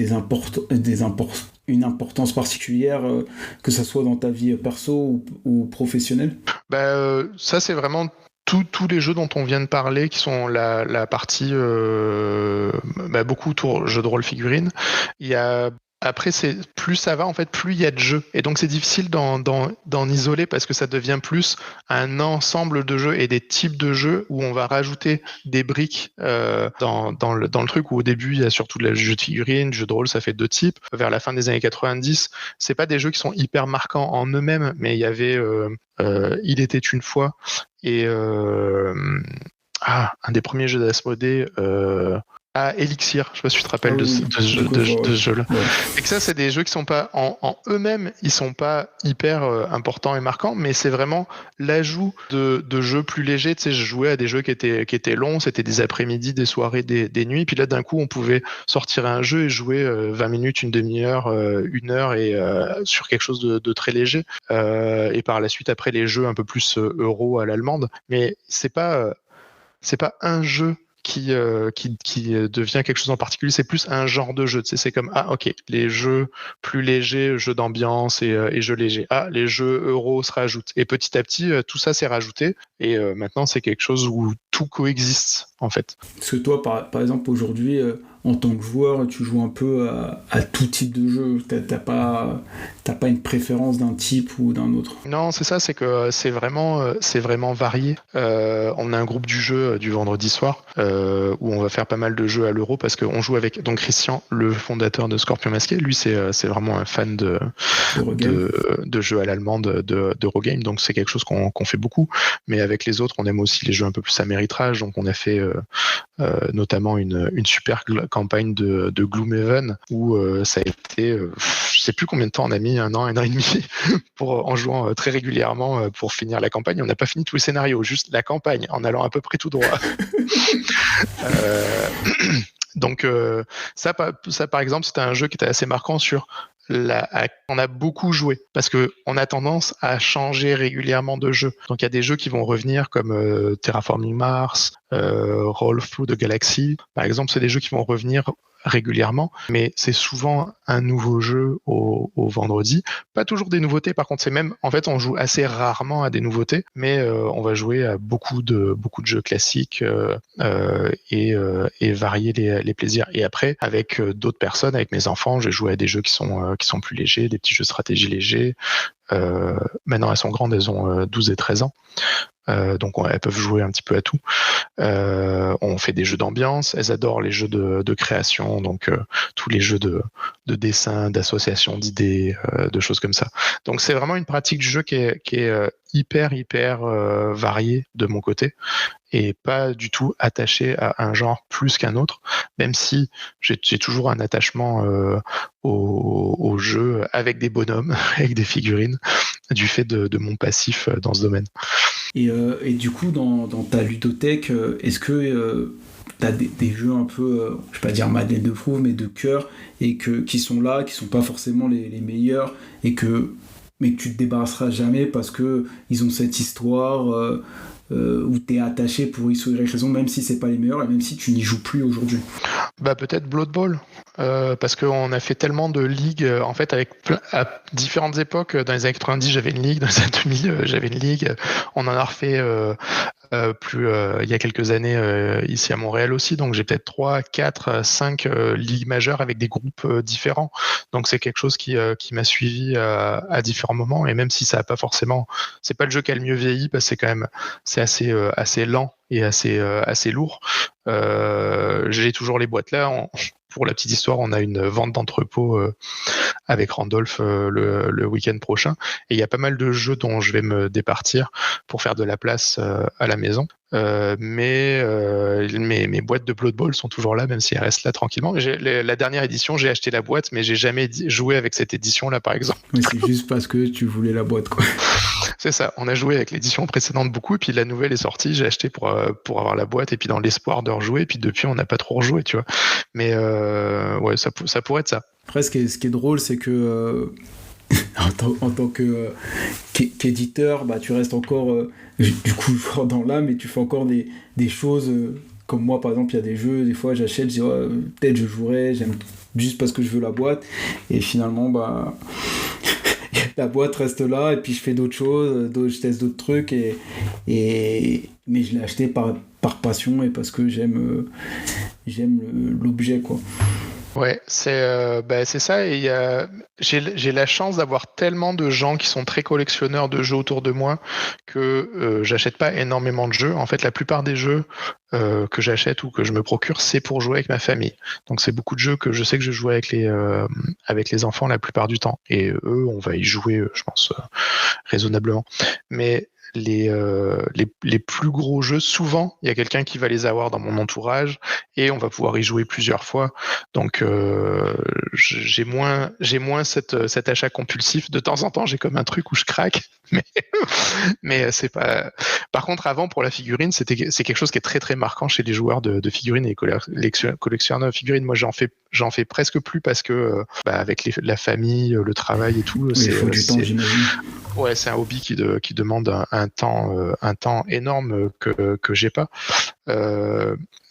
[SPEAKER 1] une importance particulière, que ça soit dans ta vie perso ou professionnelle?
[SPEAKER 2] Ça, c'est vraiment tous les jeux dont on vient de parler, qui sont la partie beaucoup autour jeux de rôle figurine. Il y a Après, plus ça va, en fait, plus il y a de jeux. Et donc, c'est difficile d'en isoler, parce que ça devient plus un ensemble de jeux et des types de jeux où on va rajouter des briques dans le truc, où au début, il y a surtout le jeu de figurines, jeu de rôle, ça fait 2 types. Vers la fin des années 90, c'est pas des jeux qui sont hyper marquants en eux-mêmes, mais il y avait Il était une fois, et un des premiers jeux d'Asmodée, Elixir, je sais pas si tu te rappelles de ce jeu-là.
[SPEAKER 1] Ouais.
[SPEAKER 2] Et que ça, c'est des jeux qui sont pas en eux-mêmes, ils sont pas hyper importants et marquants, mais c'est vraiment l'ajout de jeux plus légers. Tu sais, je jouais à des jeux qui étaient longs, c'était des après-midi, des soirées, des nuits, puis là d'un coup on pouvait sortir un jeu et jouer 20 minutes, une demi-heure, 1 heure, et sur quelque chose de très léger. Et par la suite, après, les jeux un peu plus euro à l'allemande, mais c'est pas un jeu qui devient quelque chose en particulier, c'est plus un genre de jeu. Tu sais, c'est comme, les jeux plus légers, jeux d'ambiance et jeux légers. Les jeux euro se rajoutent. Et petit à petit, tout ça s'est rajouté. Et maintenant, c'est quelque chose où tout coexiste, en fait.
[SPEAKER 1] Parce que toi, par exemple, aujourd'hui, en tant que joueur, tu joues un peu à tout type de jeu. T'as pas une préférence d'un type ou d'un autre.
[SPEAKER 2] Non, c'est ça, c'est que c'est vraiment varié. On a un groupe du jeu du vendredi soir, où on va faire pas mal de jeux à l'euro, parce qu'on joue avec donc Christian, le fondateur de Scorpion Masqué. Lui, c'est vraiment un fan de jeux à l'allemande, d'Eurogame. Donc c'est quelque chose qu'on fait beaucoup. Mais avec les autres, on aime aussi les jeux un peu plus à méritrage. Donc on a fait notamment une super campagne de Gloomhaven, où ça a été, je sais plus combien de temps on a mis, 1 an, 1 an et demi, en jouant très régulièrement pour finir la campagne. On n'a pas fini tous les scénarios, juste la campagne, en allant à peu près tout droit. Donc ça, par exemple, c'était un jeu qui était assez marquant sur on a beaucoup joué, parce que on a tendance à changer régulièrement de jeu. Donc il y a des jeux qui vont revenir, comme Terraforming Mars, Roll Through the Galaxy. Par exemple, c'est des jeux qui vont revenir régulièrement, mais c'est souvent un nouveau jeu au vendredi. Pas toujours des nouveautés, par contre, en fait, on joue assez rarement à des nouveautés, mais on va jouer à beaucoup de jeux classiques, et varier les plaisirs. Et après, avec d'autres personnes, avec mes enfants, j'ai joué à des jeux qui sont plus légers, des petits jeux de stratégie légers. Maintenant, elles sont grandes, elles ont 12 et 13 ans. Donc elles peuvent jouer un petit peu à tout. On fait des jeux d'ambiance, elles adorent les jeux de création, donc tous les jeux de dessin, d'association d'idées, de choses comme ça. Donc c'est vraiment une pratique du jeu qui est hyper variée de mon côté, et pas du tout attaché à un genre plus qu'un autre, même si j'ai toujours un attachement au jeu avec des bonhommes, avec des figurines, du fait de mon passif dans ce domaine.
[SPEAKER 1] Et du coup, dans ta ludothèque, est-ce que t'as des jeux un peu, je vais pas dire Madeleine de Proust, mais de cœur, et qui sont là, qui sont pas forcément les meilleurs, mais que tu te débarrasseras jamais parce que ils ont cette histoire où t'es attaché pour X ou Y raison, même si c'est pas les meilleurs et même si tu n'y joues plus aujourd'hui?
[SPEAKER 2] Bah peut-être Blood Bowl, parce qu'on a fait tellement de ligues, en fait, à différentes époques. Dans les années 90, j'avais une ligue, dans les années 2000, j'avais une ligue. On en a refait il y a quelques années ici à Montréal aussi, donc j'ai peut-être 3, 4, 5 ligues majeures avec des groupes différents. Donc c'est quelque chose qui m'a suivi à différents moments, et même si ça a pas forcément, c'est pas le jeu qui a le mieux vieilli, parce que c'est assez lent et assez lourd. J'ai toujours les boîtes là. Pour la petite histoire, on a une vente d'entrepôt avec Randolph le week-end prochain, et il y a pas mal de jeux dont je vais me départir pour faire de la place à la maison. Mais mes boîtes de Blood Bowl sont toujours là, même si elles restent là tranquillement. La dernière édition, j'ai acheté la boîte, mais j'ai jamais joué avec cette édition-là, par exemple.
[SPEAKER 1] Oui, c'est juste parce que tu voulais la boîte, quoi.
[SPEAKER 2] C'est ça, on a joué avec l'édition précédente beaucoup, et puis la nouvelle est sortie, j'ai acheté pour avoir la boîte, et puis dans l'espoir de rejouer, et puis depuis on n'a pas trop rejoué, tu vois. Mais ouais, ça pourrait être ça.
[SPEAKER 1] Après, ce qui est drôle, c'est que en tant qu'éditeur, bah, tu restes encore du coup fort dans l'âme, et tu fais encore des choses comme moi, par exemple. Il y a des jeux, des fois j'achète, je dis peut-être je jouerai, j'aime juste parce que je veux la boîte, et finalement bah la boîte reste là, et puis je fais d'autres choses, je teste d'autres trucs, mais je l'ai acheté par passion et parce que j'aime l'objet, quoi.
[SPEAKER 2] Ouais, c'est ça, et j'ai la chance d'avoir tellement de gens qui sont très collectionneurs de jeux autour de moi que j'achète pas énormément de jeux. En fait, la plupart des jeux que j'achète ou que je me procure, c'est pour jouer avec ma famille. Donc c'est beaucoup de jeux que je sais que je joue avec les enfants la plupart du temps, et eux, on va y jouer, je pense, raisonnablement. Mais les plus gros jeux, souvent, il y a quelqu'un qui va les avoir dans mon entourage, et on va pouvoir y jouer plusieurs fois. Donc j'ai moins cet achat compulsif. De temps en temps, j'ai comme un truc où je craque, mais c'est pas. Par contre, avant, pour la figurine, c'est quelque chose qui est très très marquant chez les joueurs de figurines et collectionneurs de figurines. Moi, j'en fais presque plus, parce que avec la famille, le travail et tout,
[SPEAKER 1] il faut du temps, j'imagine.
[SPEAKER 2] Ouais, c'est un hobby qui demande un temps énorme que j'ai pas.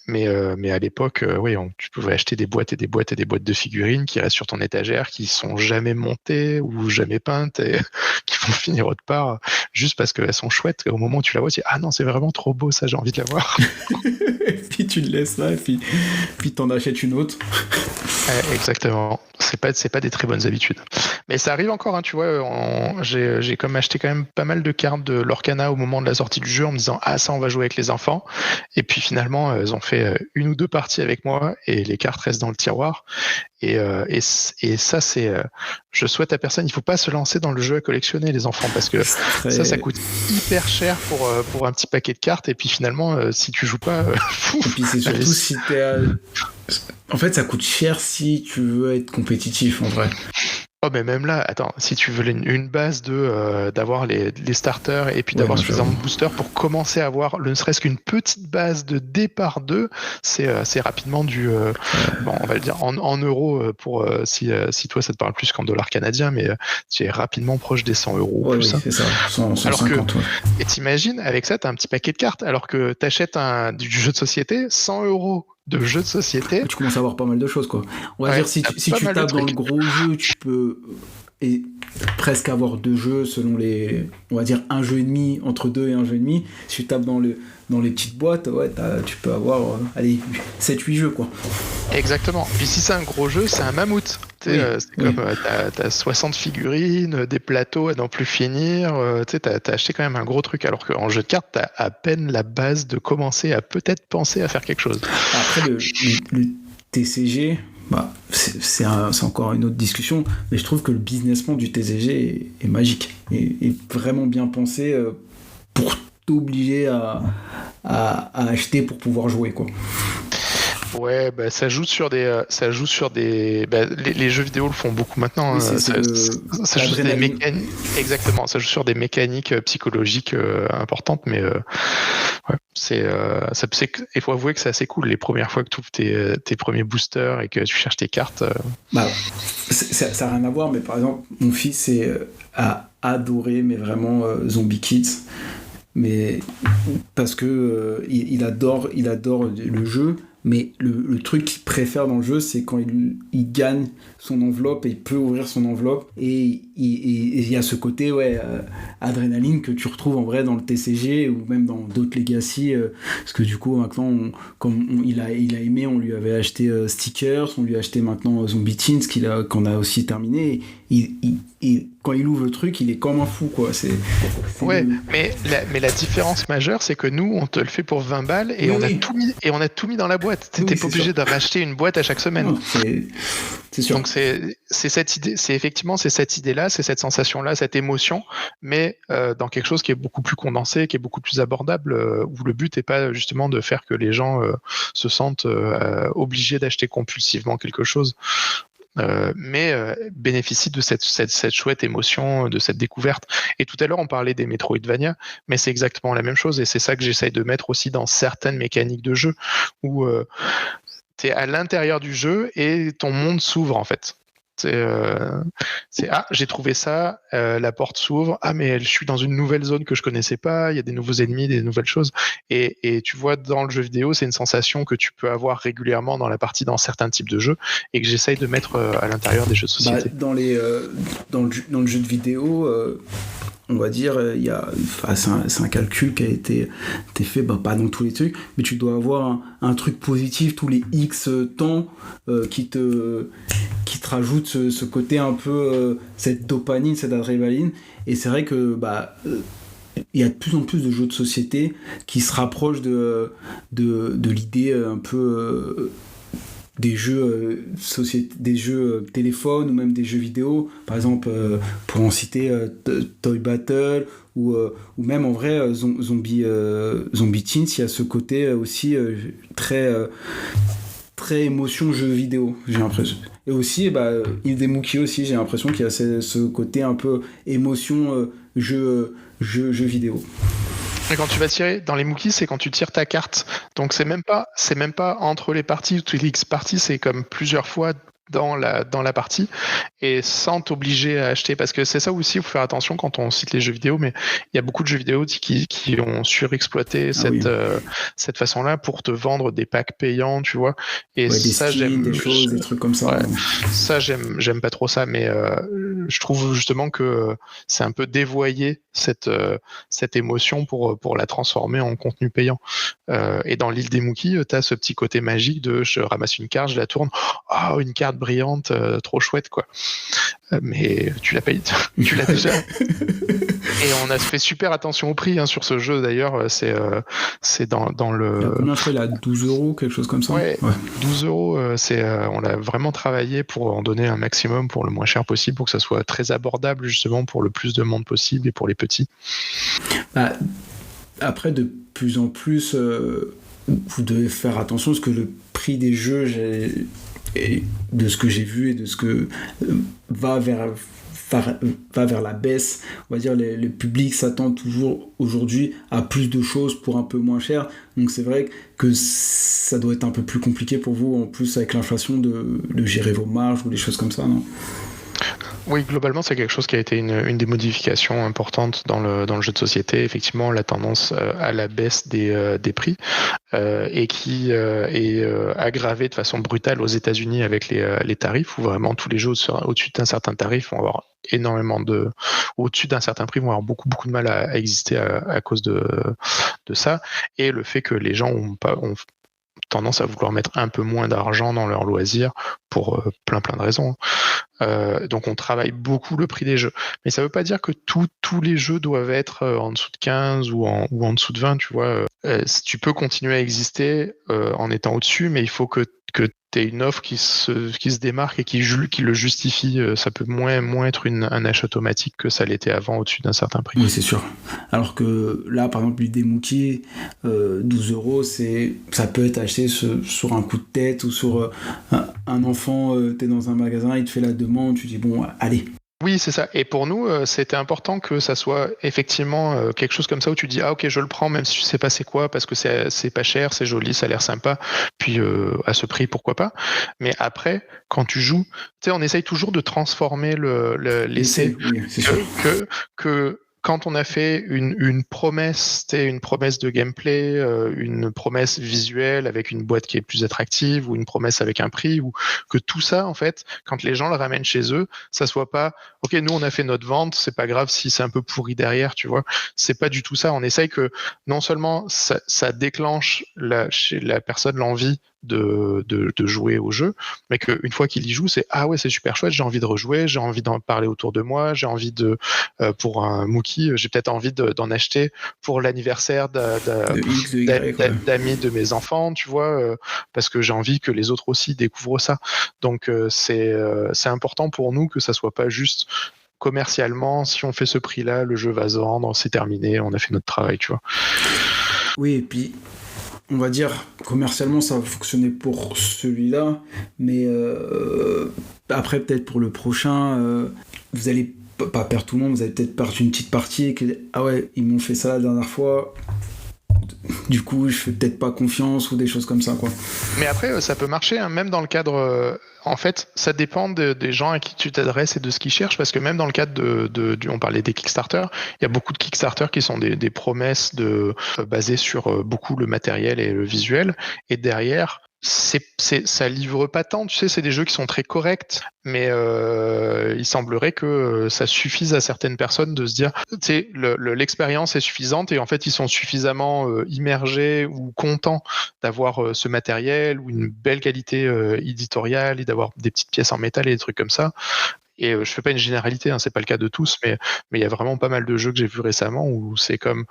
[SPEAKER 2] Mais à l'époque, oui, tu pouvais acheter des boîtes et des boîtes et des boîtes de figurines qui restent sur ton étagère, qui sont jamais montées ou jamais peintes, et qui vont finir autre part juste parce qu'elles sont chouettes. Et au moment où tu la vois, tu dis ah non, c'est vraiment trop beau, ça, j'ai envie de la voir.
[SPEAKER 1] Et puis tu le laisses là, et puis t'en achètes une autre.
[SPEAKER 2] Exactement. C'est pas des très bonnes habitudes. Mais ça arrive encore, hein, tu vois. J'ai comme acheté quand même pas mal de cartes de Lorcana au moment de la sortie du jeu, en me disant ah, ça, on va jouer avec les enfants. Et puis finalement, elles ont fait une ou deux parties avec moi, et les cartes restent dans le tiroir. Et ça, c'est. Je souhaite à personne, il faut pas se lancer dans le jeu à collectionner, les enfants, parce que ça coûte hyper cher pour un petit paquet de cartes. Et puis finalement, si tu joues pas.
[SPEAKER 1] Et puis c'est surtout si t'es en fait, ça coûte cher si tu veux être compétitif, en vrai.
[SPEAKER 2] Oh, mais même là, attends, si tu veux une base d'avoir les starters, et puis d'avoir suffisamment de boosters pour commencer à avoir ne serait-ce qu'une petite base de départ d'eux, c'est rapidement bon, on va le dire en euros, pour si toi ça te parle plus qu'en dollars canadiens, mais tu es rapidement proche des 100 euros.
[SPEAKER 1] Ouais,
[SPEAKER 2] plus,
[SPEAKER 1] oui, c'est ça, 150,
[SPEAKER 2] alors que,
[SPEAKER 1] ouais.
[SPEAKER 2] Et t'imagines, avec ça, t'as un petit paquet de cartes, alors que t'achètes du jeu de société, 100 euros de jeux de société.
[SPEAKER 1] Tu commences à avoir pas mal de choses, quoi. On va dire, si tu tapes dans le gros jeu, tu peux presque avoir deux jeux selon on va dire un jeu et demi, entre 2 et un jeu et demi. Si tu tapes dans les petites boîtes, ouais, tu peux avoir 7-8 jeux, quoi.
[SPEAKER 2] Exactement. Puis si c'est un gros jeu, c'est un mammouth. C'est comme t'as 60 figurines, des plateaux à n'en plus finir. T'as acheté quand même un gros truc, alors qu'en jeu de cartes, t'as à peine la base de commencer à peut-être penser à faire quelque chose.
[SPEAKER 1] Après, le TCG, c'est encore une autre discussion, mais je trouve que le business plan du TCG est magique et vraiment bien pensé pour t'obliger à acheter pour pouvoir jouer, quoi.
[SPEAKER 2] Ouais, bah, ça joue sur des, les jeux vidéo le font beaucoup maintenant.
[SPEAKER 1] Oui,
[SPEAKER 2] Ça joue sur des
[SPEAKER 1] l'adrénaline.
[SPEAKER 2] exactement. Ça joue sur des mécaniques psychologiques importantes, mais ouais, il faut avouer que c'est assez cool les premières fois que tu ouvres tes premiers boosters et que tu cherches tes cartes.
[SPEAKER 1] Bah, ça n'a rien à voir, mais par exemple, mon fils a adoré, mais vraiment, Zombie Kids. Mais parce que il adore le jeu, mais le truc qu'il préfère dans le jeu, c'est quand il gagne son enveloppe et il peut ouvrir son enveloppe, et il y a ce côté adrénaline que tu retrouves en vrai dans le TCG ou même dans d'autres Legacy, parce que du coup maintenant il a aimé, on lui avait acheté Stickers, on lui a acheté maintenant Zombie Teens qu'on a aussi terminé, et quand il ouvre le truc, il est comme un fou, quoi.
[SPEAKER 2] Ouais, mais la différence majeure, c'est que nous, on te le fait pour 20 balles et on a tout mis dans la boîte. T'es pas obligé de racheter une boîte à chaque semaine.
[SPEAKER 1] Non, c'est sûr.
[SPEAKER 2] Donc c'est cette idée, c'est effectivement cette idée-là, c'est cette sensation-là, cette émotion, mais dans quelque chose qui est beaucoup plus condensé, qui est beaucoup plus abordable, où le but n'est pas justement de faire que les gens se sentent obligés d'acheter compulsivement quelque chose. Mais bénéficie de cette chouette émotion, de cette découverte. Et tout à l'heure, on parlait des Metroidvania, mais c'est exactement la même chose, et c'est ça que j'essaye de mettre aussi dans certaines mécaniques de jeu, où tu es à l'intérieur du jeu et ton monde s'ouvre, en fait. J'ai trouvé ça, la porte s'ouvre, mais je suis dans une nouvelle zone que je connaissais pas, il y a des nouveaux ennemis, des nouvelles choses, et tu vois, dans le jeu vidéo, c'est une sensation que tu peux avoir régulièrement dans certains types de jeux, et que j'essaye de mettre à l'intérieur des jeux de société.
[SPEAKER 1] Dans le jeu de vidéo, on va dire, c'est un calcul qui a été fait, pas dans tous les trucs, mais tu dois avoir un truc positif tous les X temps qui te rajoute ce côté un peu, cette dopamine, cette adrénaline. Et c'est vrai que il y a de plus en plus de jeux de société qui se rapprochent de l'idée un peu des jeux des jeux téléphone, ou même des jeux vidéo, par exemple, pour en citer Toy Battle, ou même en vrai Zombie Teens. Il y a ce côté aussi très émotion jeu vidéo, j'ai l'impression. Et aussi Indemookie aussi, j'ai l'impression qu'il y a ce côté un peu émotion jeu vidéo.
[SPEAKER 2] Et quand tu vas tirer dans les Mookies, c'est quand tu tires ta carte. Donc c'est même pas entre les parties, toutes les X parties, c'est comme plusieurs fois dans la partie, et sans t'obliger à acheter, parce que c'est ça aussi, il faut faire attention quand on cite les jeux vidéo, mais il y a beaucoup de jeux vidéo qui ont surexploité cette façon-là pour te vendre des packs payants, tu vois, et ça, j'aime
[SPEAKER 1] des choses, des trucs comme ça.
[SPEAKER 2] Ouais. Ça, j'aime pas trop ça, mais je trouve justement que c'est un peu dévoyer cette émotion pour la transformer en contenu payant. Et dans l'île des Mookies, tu as ce petit côté magique de je ramasse une carte, je la tourne, une carte brillante, trop chouette, quoi. Mais tu l'as payé, tu l'as déjà. Et on a fait super attention au prix sur ce jeu, d'ailleurs. C'est dans le.
[SPEAKER 1] Il a combien fait là, 12 €, quelque chose comme ça?
[SPEAKER 2] Ouais. 12 €. On l'a vraiment travaillé pour en donner un maximum pour le moins cher possible, pour que ça soit très abordable, justement, pour le plus de monde possible et pour les petits.
[SPEAKER 1] Après, de plus en plus, vous devez faire attention, parce que le prix des jeux, et de ce que j'ai vu et de ce que va vers la baisse, on va dire, le public s'attend toujours aujourd'hui à plus de choses pour un peu moins cher, donc c'est vrai que ça doit être un peu plus compliqué pour vous, en plus avec l'inflation, de gérer vos marges ou des choses comme ça, non?
[SPEAKER 2] Oui, globalement, c'est quelque chose qui a été une des modifications importantes dans le jeu de société. Effectivement, la tendance à la baisse des prix, et qui est aggravée de façon brutale aux États-Unis avec les tarifs, où vraiment tous les jeux au-dessus d'un certain tarif vont avoir au-dessus d'un certain prix vont avoir beaucoup de mal à exister à cause de ça, et le fait que les gens ont tendance à vouloir mettre un peu moins d'argent dans leurs loisirs pour plein de raisons. Donc on travaille beaucoup le prix des jeux, mais ça veut pas dire que tous les jeux doivent être en dessous de 15 ou en dessous de 20, tu vois. Tu peux continuer à exister en étant au-dessus, mais il faut que tu aies une offre qui se démarque et qui le justifie. Ça peut moins être un achat automatique que ça l'était avant au-dessus d'un certain prix.
[SPEAKER 1] Oui, c'est sûr. Alors que là, par exemple, l'idée Mookie, 12 €, ça peut être acheté sur un coup de tête ou sur un enfant, t'es dans un magasin, il te fait la demande, tu dis bon, allez.
[SPEAKER 2] Oui, c'est ça. Et pour nous, c'était important que ça soit effectivement quelque chose comme ça où tu dis ah ok, je le prends même si je sais pas c'est quoi parce que c'est pas cher, c'est joli, ça a l'air sympa. Puis à ce prix, pourquoi pas. Mais après, quand tu joues, tu sais, on essaye toujours de transformer l'essai
[SPEAKER 1] Oui, c'est sûr.
[SPEAKER 2] que quand on a fait une promesse, une promesse de gameplay, une promesse visuelle avec une boîte qui est plus attractive ou une promesse avec un prix, ou que tout ça, en fait, quand les gens le ramènent chez eux, ça soit pas ok, nous on a fait notre vente, c'est pas grave si c'est un peu pourri derrière, tu vois. C'est pas du tout ça. On essaye que non seulement ça déclenche chez la personne l'envie de jouer au jeu, mais qu'une fois qu'il y joue, c'est ah ouais, c'est super chouette, j'ai envie de rejouer, j'ai envie d'en parler autour de moi, j'ai envie pour un Mookie, j'ai peut-être envie d'en acheter pour l'anniversaire
[SPEAKER 1] De X, de Y, ouais.
[SPEAKER 2] d'amis de mes enfants, tu vois, parce que j'ai envie que les autres aussi découvrent ça. Donc c'est important pour nous que ça soit pas juste commercialement, si on fait ce prix-là, le jeu va se vendre, c'est terminé, on a fait notre travail, tu vois.
[SPEAKER 1] Oui, et puis on va dire commercialement ça va fonctionner pour celui-là, mais après peut-être pour le prochain, vous allez pas perdre tout le monde, vous allez peut-être perdre une petite partie et que ah ouais, ils m'ont fait ça la dernière fois, du coup je fais peut-être pas confiance ou des choses comme ça, quoi.
[SPEAKER 2] Mais après ça peut marcher, hein, même dans le cadre en fait ça dépend des gens à qui tu t'adresses et de ce qu'ils cherchent, parce que même dans le cadre on parlait des Kickstarter, il y a beaucoup de Kickstarter qui sont des promesses basées sur beaucoup le matériel et le visuel, et derrière ça livre pas tant, tu sais, c'est des jeux qui sont très corrects, mais il semblerait que ça suffise à certaines personnes de se dire, tu sais, l'expérience est suffisante et en fait ils sont suffisamment immergés ou contents d'avoir ce matériel ou une belle qualité éditoriale et d'avoir des petites pièces en métal et des trucs comme ça. Et je fais pas une généralité, hein, c'est pas le cas de tous, mais il y a vraiment pas mal de jeux que j'ai vus récemment où c'est comme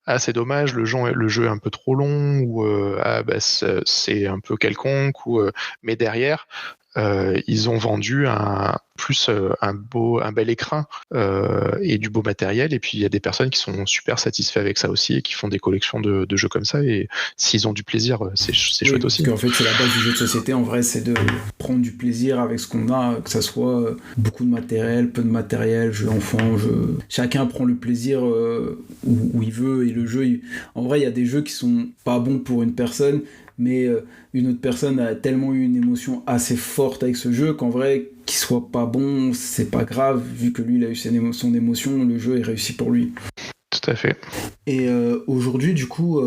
[SPEAKER 2] ah c'est dommage, le jeu est un peu trop long, ou ah bah c'est un peu quelconque, ou mais derrière ils ont vendu un bel écran et du beau matériel, et puis il y a des personnes qui sont super satisfaits avec ça aussi et qui font des collections de jeux comme ça, et s'ils ont du plaisir, c'est chouette aussi.
[SPEAKER 1] Parce qu'en fait c'est la base du jeu de société, en vrai c'est de prendre du plaisir avec ce qu'on a, que ça soit beaucoup de matériel, peu de matériel, jeu enfant, chacun prend le plaisir où il veut, et le jeu en vrai il y a des jeux qui sont pas bons pour une personne, mais une autre personne a tellement eu une émotion assez forte avec ce jeu qu'en vrai, qu'il soit pas bon, c'est pas grave, vu que lui, il a eu son émotion, le jeu est réussi pour lui.
[SPEAKER 2] Tout à fait.
[SPEAKER 1] Et aujourd'hui, du coup,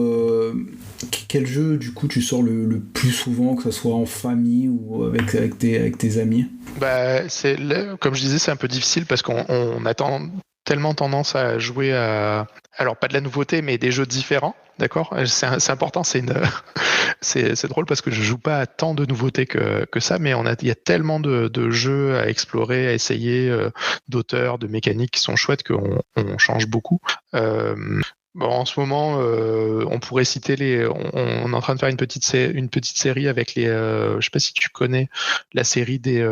[SPEAKER 1] quel jeu, du coup, tu sors le plus souvent, que ce soit en famille ou avec tes amis ?
[SPEAKER 2] Bah, comme je disais, c'est un peu difficile parce qu'on attend tellement tendance à jouer alors pas de la nouveauté, mais des jeux différents, d'accord ? C'est important, c'est drôle parce que je joue pas à tant de nouveautés que ça, mais il y a tellement de jeux à explorer, à essayer, d'auteurs, de mécaniques qui sont chouettes qu'on change beaucoup. Bon, en ce moment, on pourrait citer on est en train de faire une petite série avec les. Je sais pas si tu connais la série des.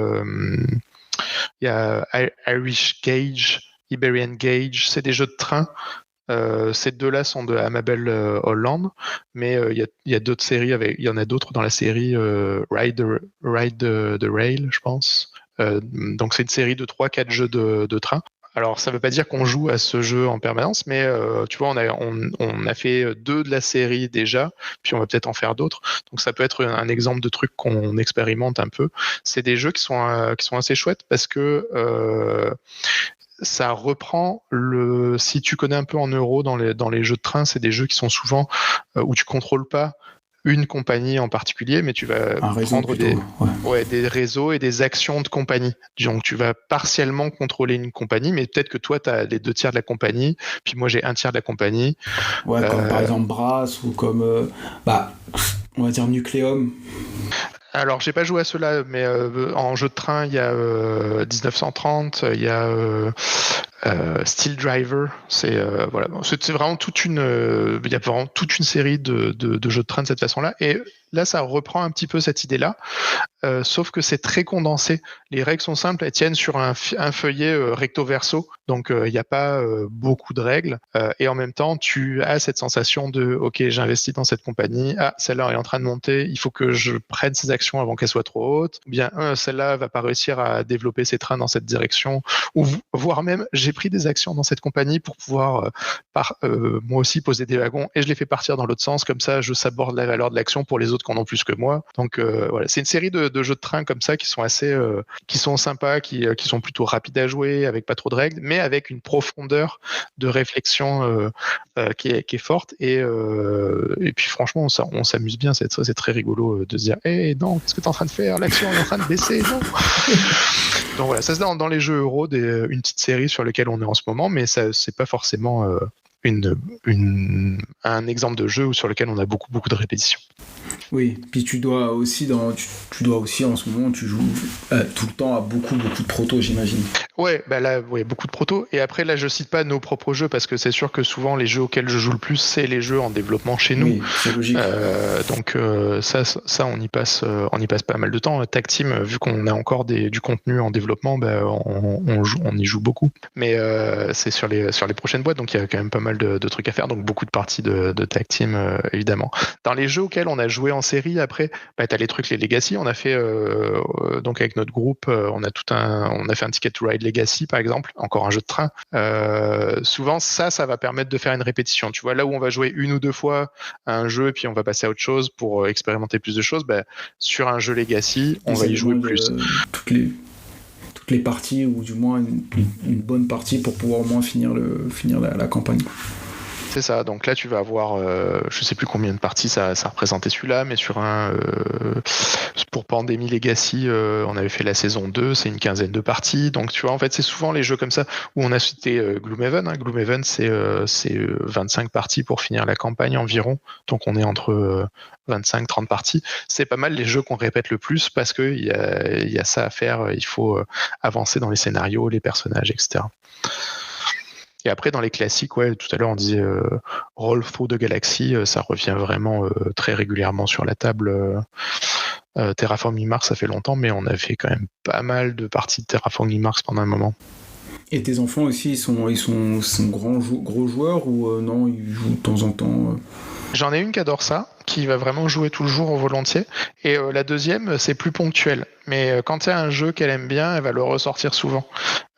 [SPEAKER 2] Il y a Irish Gauge, Iberian Gauge, c'est des jeux de train. Ces deux-là sont de Amabel Holland, mais il y a d'autres séries, il y en a d'autres dans la série Ride the Rail, je pense. Donc c'est une série de 3-4 jeux de train. Alors ça veut pas dire qu'on joue à ce jeu en permanence, mais tu vois, on a fait 2 de la série déjà, puis on va peut-être en faire d'autres. Donc ça peut être un exemple de truc qu'on expérimente un peu. C'est des jeux qui sont assez chouettes parce que ça reprend si tu connais un peu en euro dans les jeux de train, c'est des jeux qui sont souvent où tu contrôles pas une compagnie en particulier, mais tu vas prendre des réseaux et des actions de compagnie. Donc tu vas partiellement contrôler une compagnie, mais peut-être que toi tu as les 2 tiers de la compagnie, puis moi j'ai 1 tiers de la compagnie.
[SPEAKER 1] Ouais, comme par exemple Brass, ou comme on va dire Nucleum.
[SPEAKER 2] Alors, j'ai pas joué à cela, mais en jeu de train, il y a 1930, il y a Steel Driver. C'est vraiment il y a vraiment toute une série de jeux de train de cette façon-là. Et Là, ça reprend un petit peu cette idée-là, sauf que c'est très condensé. Les règles sont simples, elles tiennent sur un feuillet recto-verso, donc il n'y a pas beaucoup de règles, et en même temps, tu as cette sensation de « Ok, j'investis dans cette compagnie, celle-là est en train de monter, il faut que je prenne ces actions avant qu'elles soient trop hautes, ou bien celle-là va pas réussir à développer ses trains dans cette direction, ou voire même, j'ai pris des actions dans cette compagnie pour pouvoir moi aussi poser des wagons, et je les fais partir dans l'autre sens, comme ça je saborde la valeur de l'action pour les autres qui en ont plus que moi. » Donc voilà, c'est une série de jeux de train comme ça qui sont assez qui sont sympas, qui sont plutôt rapides à jouer, avec pas trop de règles, mais avec une profondeur de réflexion qui est forte, et puis franchement on s'amuse bien, c'est très rigolo de se dire non, qu'est-ce que tu es en train de faire, l'action est en train de baisser, non. Donc voilà, ça c'est dans les jeux euro, une petite série sur laquelle on est en ce moment, mais ça c'est pas forcément un exemple de jeu sur lequel on a beaucoup de répétitions.
[SPEAKER 1] Oui, puis tu dois aussi en ce moment, tu joues tout le temps à beaucoup de protos, j'imagine.
[SPEAKER 2] Ouais, bah là, beaucoup de protos. Et après, là, je cite pas nos propres jeux parce que c'est sûr que souvent les jeux auxquels je joue le plus, c'est les jeux en développement chez nous.
[SPEAKER 1] Oui, c'est logique.
[SPEAKER 2] Donc ça, on y passe pas mal de temps. Tag Team, vu qu'on a encore du contenu en développement, on y joue beaucoup. Mais c'est sur les prochaines boîtes, donc il y a quand même pas mal de trucs à faire. Donc beaucoup de parties de Tag Team, évidemment. Dans les jeux auxquels on a joué en série, après, t'as les trucs, les Legacy. On a fait donc avec notre groupe, on a fait un Ticket to Ride Legacy, par exemple, encore un jeu de train. Souvent, ça va permettre de faire une répétition. Tu vois, là où on va jouer une ou deux fois à un jeu et puis on va passer à autre chose pour expérimenter plus de choses, sur un jeu Legacy, on va y jouer plus.
[SPEAKER 1] Toutes les parties, ou du moins une bonne partie pour pouvoir au moins finir la campagne.
[SPEAKER 2] C'est ça, donc là tu vas avoir, je sais plus combien de parties ça représentait celui-là, mais sur pour Pandémie Legacy, on avait fait la saison 2, c'est une quinzaine de parties, donc tu vois, en fait c'est souvent les jeux comme ça, où on a cité Gloomhaven, Gloomhaven c'est 25 parties pour finir la campagne environ, donc on est entre 25-30 parties, c'est pas mal les jeux qu'on répète le plus, parce qu'il y a ça à faire, il faut avancer dans les scénarios, les personnages, etc. Et après, dans les classiques, tout à l'heure on disait Roll Through the Galaxy, ça revient vraiment très régulièrement sur la table. Terraforming Mars, ça fait longtemps, mais on a fait quand même pas mal de parties de Terraforming Mars pendant un moment.
[SPEAKER 1] Et tes enfants aussi, ils sont gros joueurs, ou non, ils jouent de temps en temps
[SPEAKER 2] J'en ai une qui adore ça, qui va vraiment jouer tout le jour volontiers. Et la deuxième, c'est plus ponctuel. Mais quand il y a un jeu qu'elle aime bien, elle va le ressortir souvent.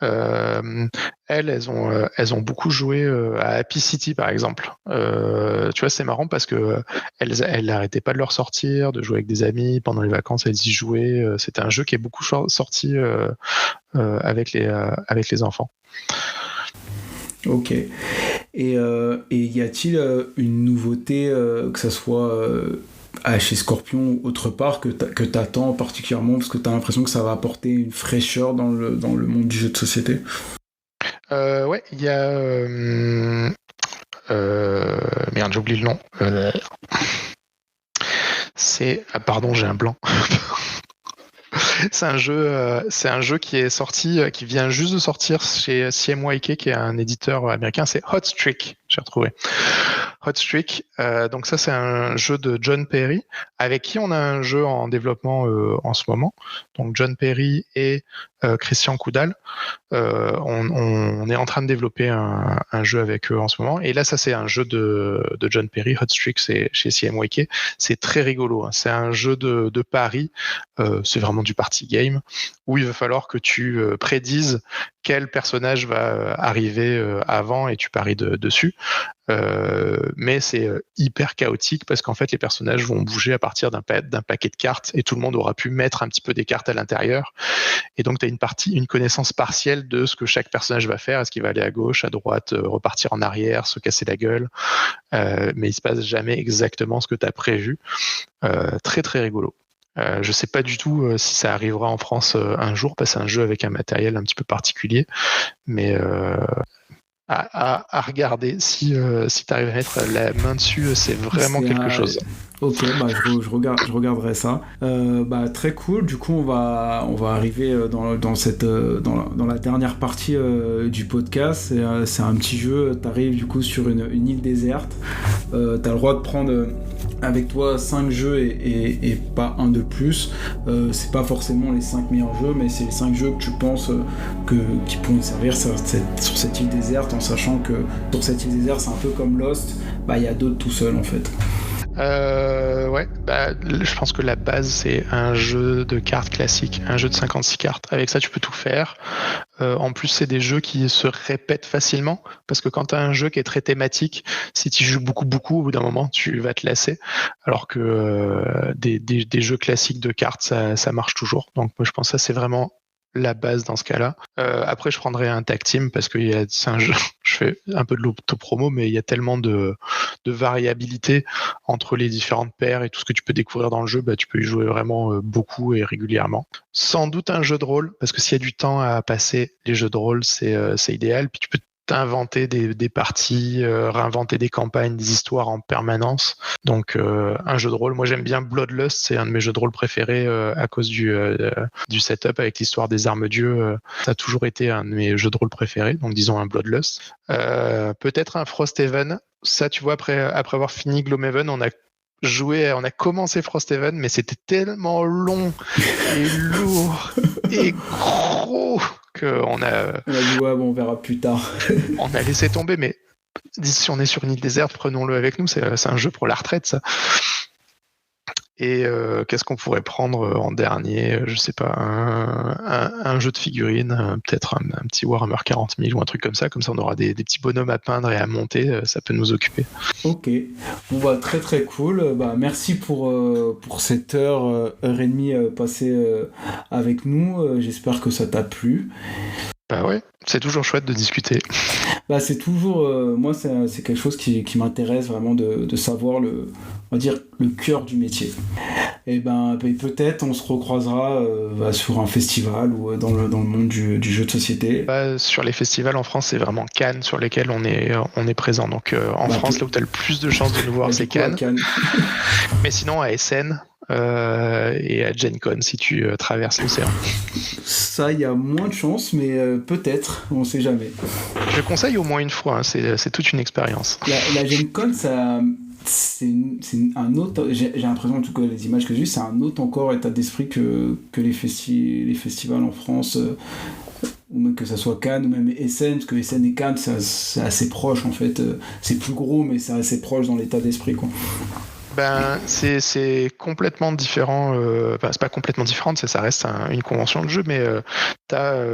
[SPEAKER 2] Elles ont beaucoup joué à Happy City, par exemple. Tu vois, c'est marrant parce que elles n'arrêtaient pas de le ressortir, de jouer avec des amis. Pendant les vacances, elles y jouaient. C'était un jeu qui est beaucoup sorti avec les enfants.
[SPEAKER 1] Ok. Et y a-t-il une nouveauté, que ça soit chez Scorpion ou autre part, que t'attends particulièrement, parce que t'as l'impression que ça va apporter une fraîcheur dans le monde du jeu de société?
[SPEAKER 2] Ouais, il y a... merde, j'oublie le nom. C'est... Ah, pardon, j'ai un blanc. C'est un jeu qui est sorti, qui vient juste de sortir chez CMYK, qui est un éditeur américain. C'est Hot Streak, j'ai retrouvé. Hot Streak. Donc ça, c'est un jeu de John Perry, avec qui on a un jeu en développement en ce moment. Donc John Perry et Christian Coudal. On est en train de développer un jeu avec eux en ce moment. Et là, ça, c'est un jeu de John Perry. Hot Streak, c'est chez CMYK. C'est très rigolo. C'est un jeu de paris. C'est vraiment du party game, où il va falloir que tu prédises quel personnage va arriver avant et tu paries dessus. Mais c'est hyper chaotique parce qu'en fait les personnages vont bouger à partir d'un paquet de cartes et tout le monde aura pu mettre un petit peu des cartes à l'intérieur, et donc tu as une connaissance partielle de ce que chaque personnage va faire. Est-ce qu'il va aller à gauche, à droite, repartir en arrière, se casser la gueule, mais il se passe jamais exactement ce que tu as prévu. Très très rigolo. Je sais pas du tout si ça arrivera en France un jour, parce que c'est un jeu avec un matériel un petit peu particulier, mais à regarder, si tu arrives à mettre la main dessus, c'est vraiment quelque chose.
[SPEAKER 1] Ok, je regarderai ça. Très cool. Du coup, on va arriver dans la dernière partie du podcast. C'est un petit jeu. T'arrives du coup sur une île déserte. T'as le droit de prendre avec toi 5 jeux et pas un de plus. C'est pas forcément les 5 meilleurs jeux, mais c'est les 5 jeux que tu penses qui pourront servir sur cette île déserte, en sachant que sur cette île déserte, c'est un peu comme Lost, il y a d'autres tout seul en fait.
[SPEAKER 2] Ouais, je pense que la base c'est un jeu de cartes classique, un jeu de 56 cartes. Avec ça, tu peux tout faire. En plus, c'est des jeux qui se répètent facilement parce que quand tu as un jeu qui est très thématique, si tu joues beaucoup, au bout d'un moment, tu vas te lasser. Alors que des jeux classiques de cartes, ça marche toujours. Donc, moi, je pense que ça, c'est vraiment la base dans ce cas-là. Après, je prendrais un tag team parce que c'est un jeu, je fais un peu de l'auto-promo, mais il y a tellement de variabilité entre les différentes paires et tout ce que tu peux découvrir dans le jeu, tu peux y jouer vraiment beaucoup et régulièrement. Sans doute un jeu de rôle, parce que s'il y a du temps à passer, les jeux de rôle, c'est idéal. Puis tu peux inventer des parties, réinventer des campagnes, des histoires en permanence. Donc un jeu de rôle, moi j'aime bien Bloodlust, c'est un de mes jeux de rôle préférés à cause du setup avec l'histoire des armes dieux. Ça a toujours été un de mes jeux de rôle préférés, donc disons un Bloodlust. Peut-être un Frosthaven. Ça, tu vois, après avoir fini Gloomhaven, on a commencé Frosthaven, mais c'était tellement long et lourd et gros qu'on a
[SPEAKER 1] dit on verra plus tard.
[SPEAKER 2] On a laissé tomber, mais si on est sur une île déserte, prenons-le avec nous, c'est un jeu pour la retraite, ça. Et qu'est-ce qu'on pourrait prendre en dernier? Je sais pas, un jeu de figurines, peut-être un petit Warhammer 40 000 ou un truc comme ça on aura des petits bonhommes à peindre et à monter, ça peut nous occuper.
[SPEAKER 1] Ok, très très cool. Merci pour cette heure et demie passée avec nous. J'espère que ça t'a plu.
[SPEAKER 2] Ouais, c'est toujours chouette de discuter.
[SPEAKER 1] C'est toujours, moi c'est quelque chose qui m'intéresse vraiment de savoir on va dire le cœur du métier. Et peut-être on se recroisera sur un festival ou dans le monde du jeu de société.
[SPEAKER 2] Sur les festivals en France, c'est vraiment Cannes sur lesquels on est présent. Donc en France, là où tu as le plus de chances de nous voir, c'est Cannes. Mais sinon à Essen. Et à Gen Con si tu traverses l'océan.
[SPEAKER 1] Ça, il y a moins de chance, mais peut-être, on sait jamais.
[SPEAKER 2] Je conseille au moins une fois, c'est toute une expérience.
[SPEAKER 1] La Gen Con, c'est un autre. J'ai l'impression, en tout cas, les images que j'ai vues, c'est un autre encore état d'esprit que les festivals en France. Ou même que ça soit Cannes ou même Essen, parce que Essen et Cannes, c'est assez proche en fait. C'est plus gros, mais c'est assez proche dans l'état d'esprit, quoi.
[SPEAKER 2] C'est complètement différent. C'est pas complètement différent, ça reste une convention de jeu, mais t'as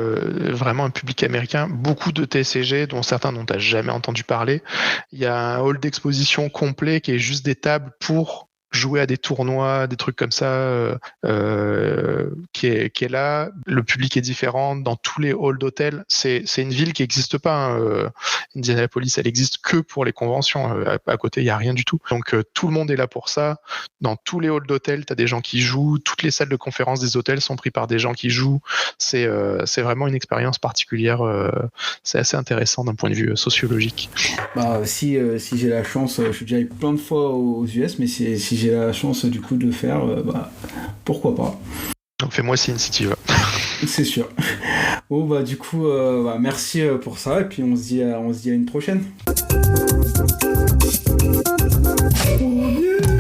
[SPEAKER 2] vraiment un public américain, beaucoup de TCG, dont certains dont t'as jamais entendu parler. Il y a un hall d'exposition complet qui est juste des tables pour jouer à des tournois, des trucs comme ça, qui est là. Le public est différent dans tous les halls d'hôtels. C'est une ville qui n'existe pas. Indianapolis, elle existe que pour les conventions. À côté, il n'y a rien du tout. Donc, tout le monde est là pour ça. Dans tous les halls d'hôtels, tu as des gens qui jouent. Toutes les salles de conférence des hôtels sont prises par des gens qui jouent. C'est vraiment une expérience particulière. C'est assez intéressant d'un point de vue sociologique.
[SPEAKER 1] Si j'ai la chance, je suis déjà allé plein de fois aux US, mais si j'ai la chance du coup de le faire, pourquoi pas.
[SPEAKER 2] Donc fais-moi signe si tu veux.
[SPEAKER 1] C'est sûr. Du coup, merci pour ça, et puis on se dit à une prochaine. Oh, yeah.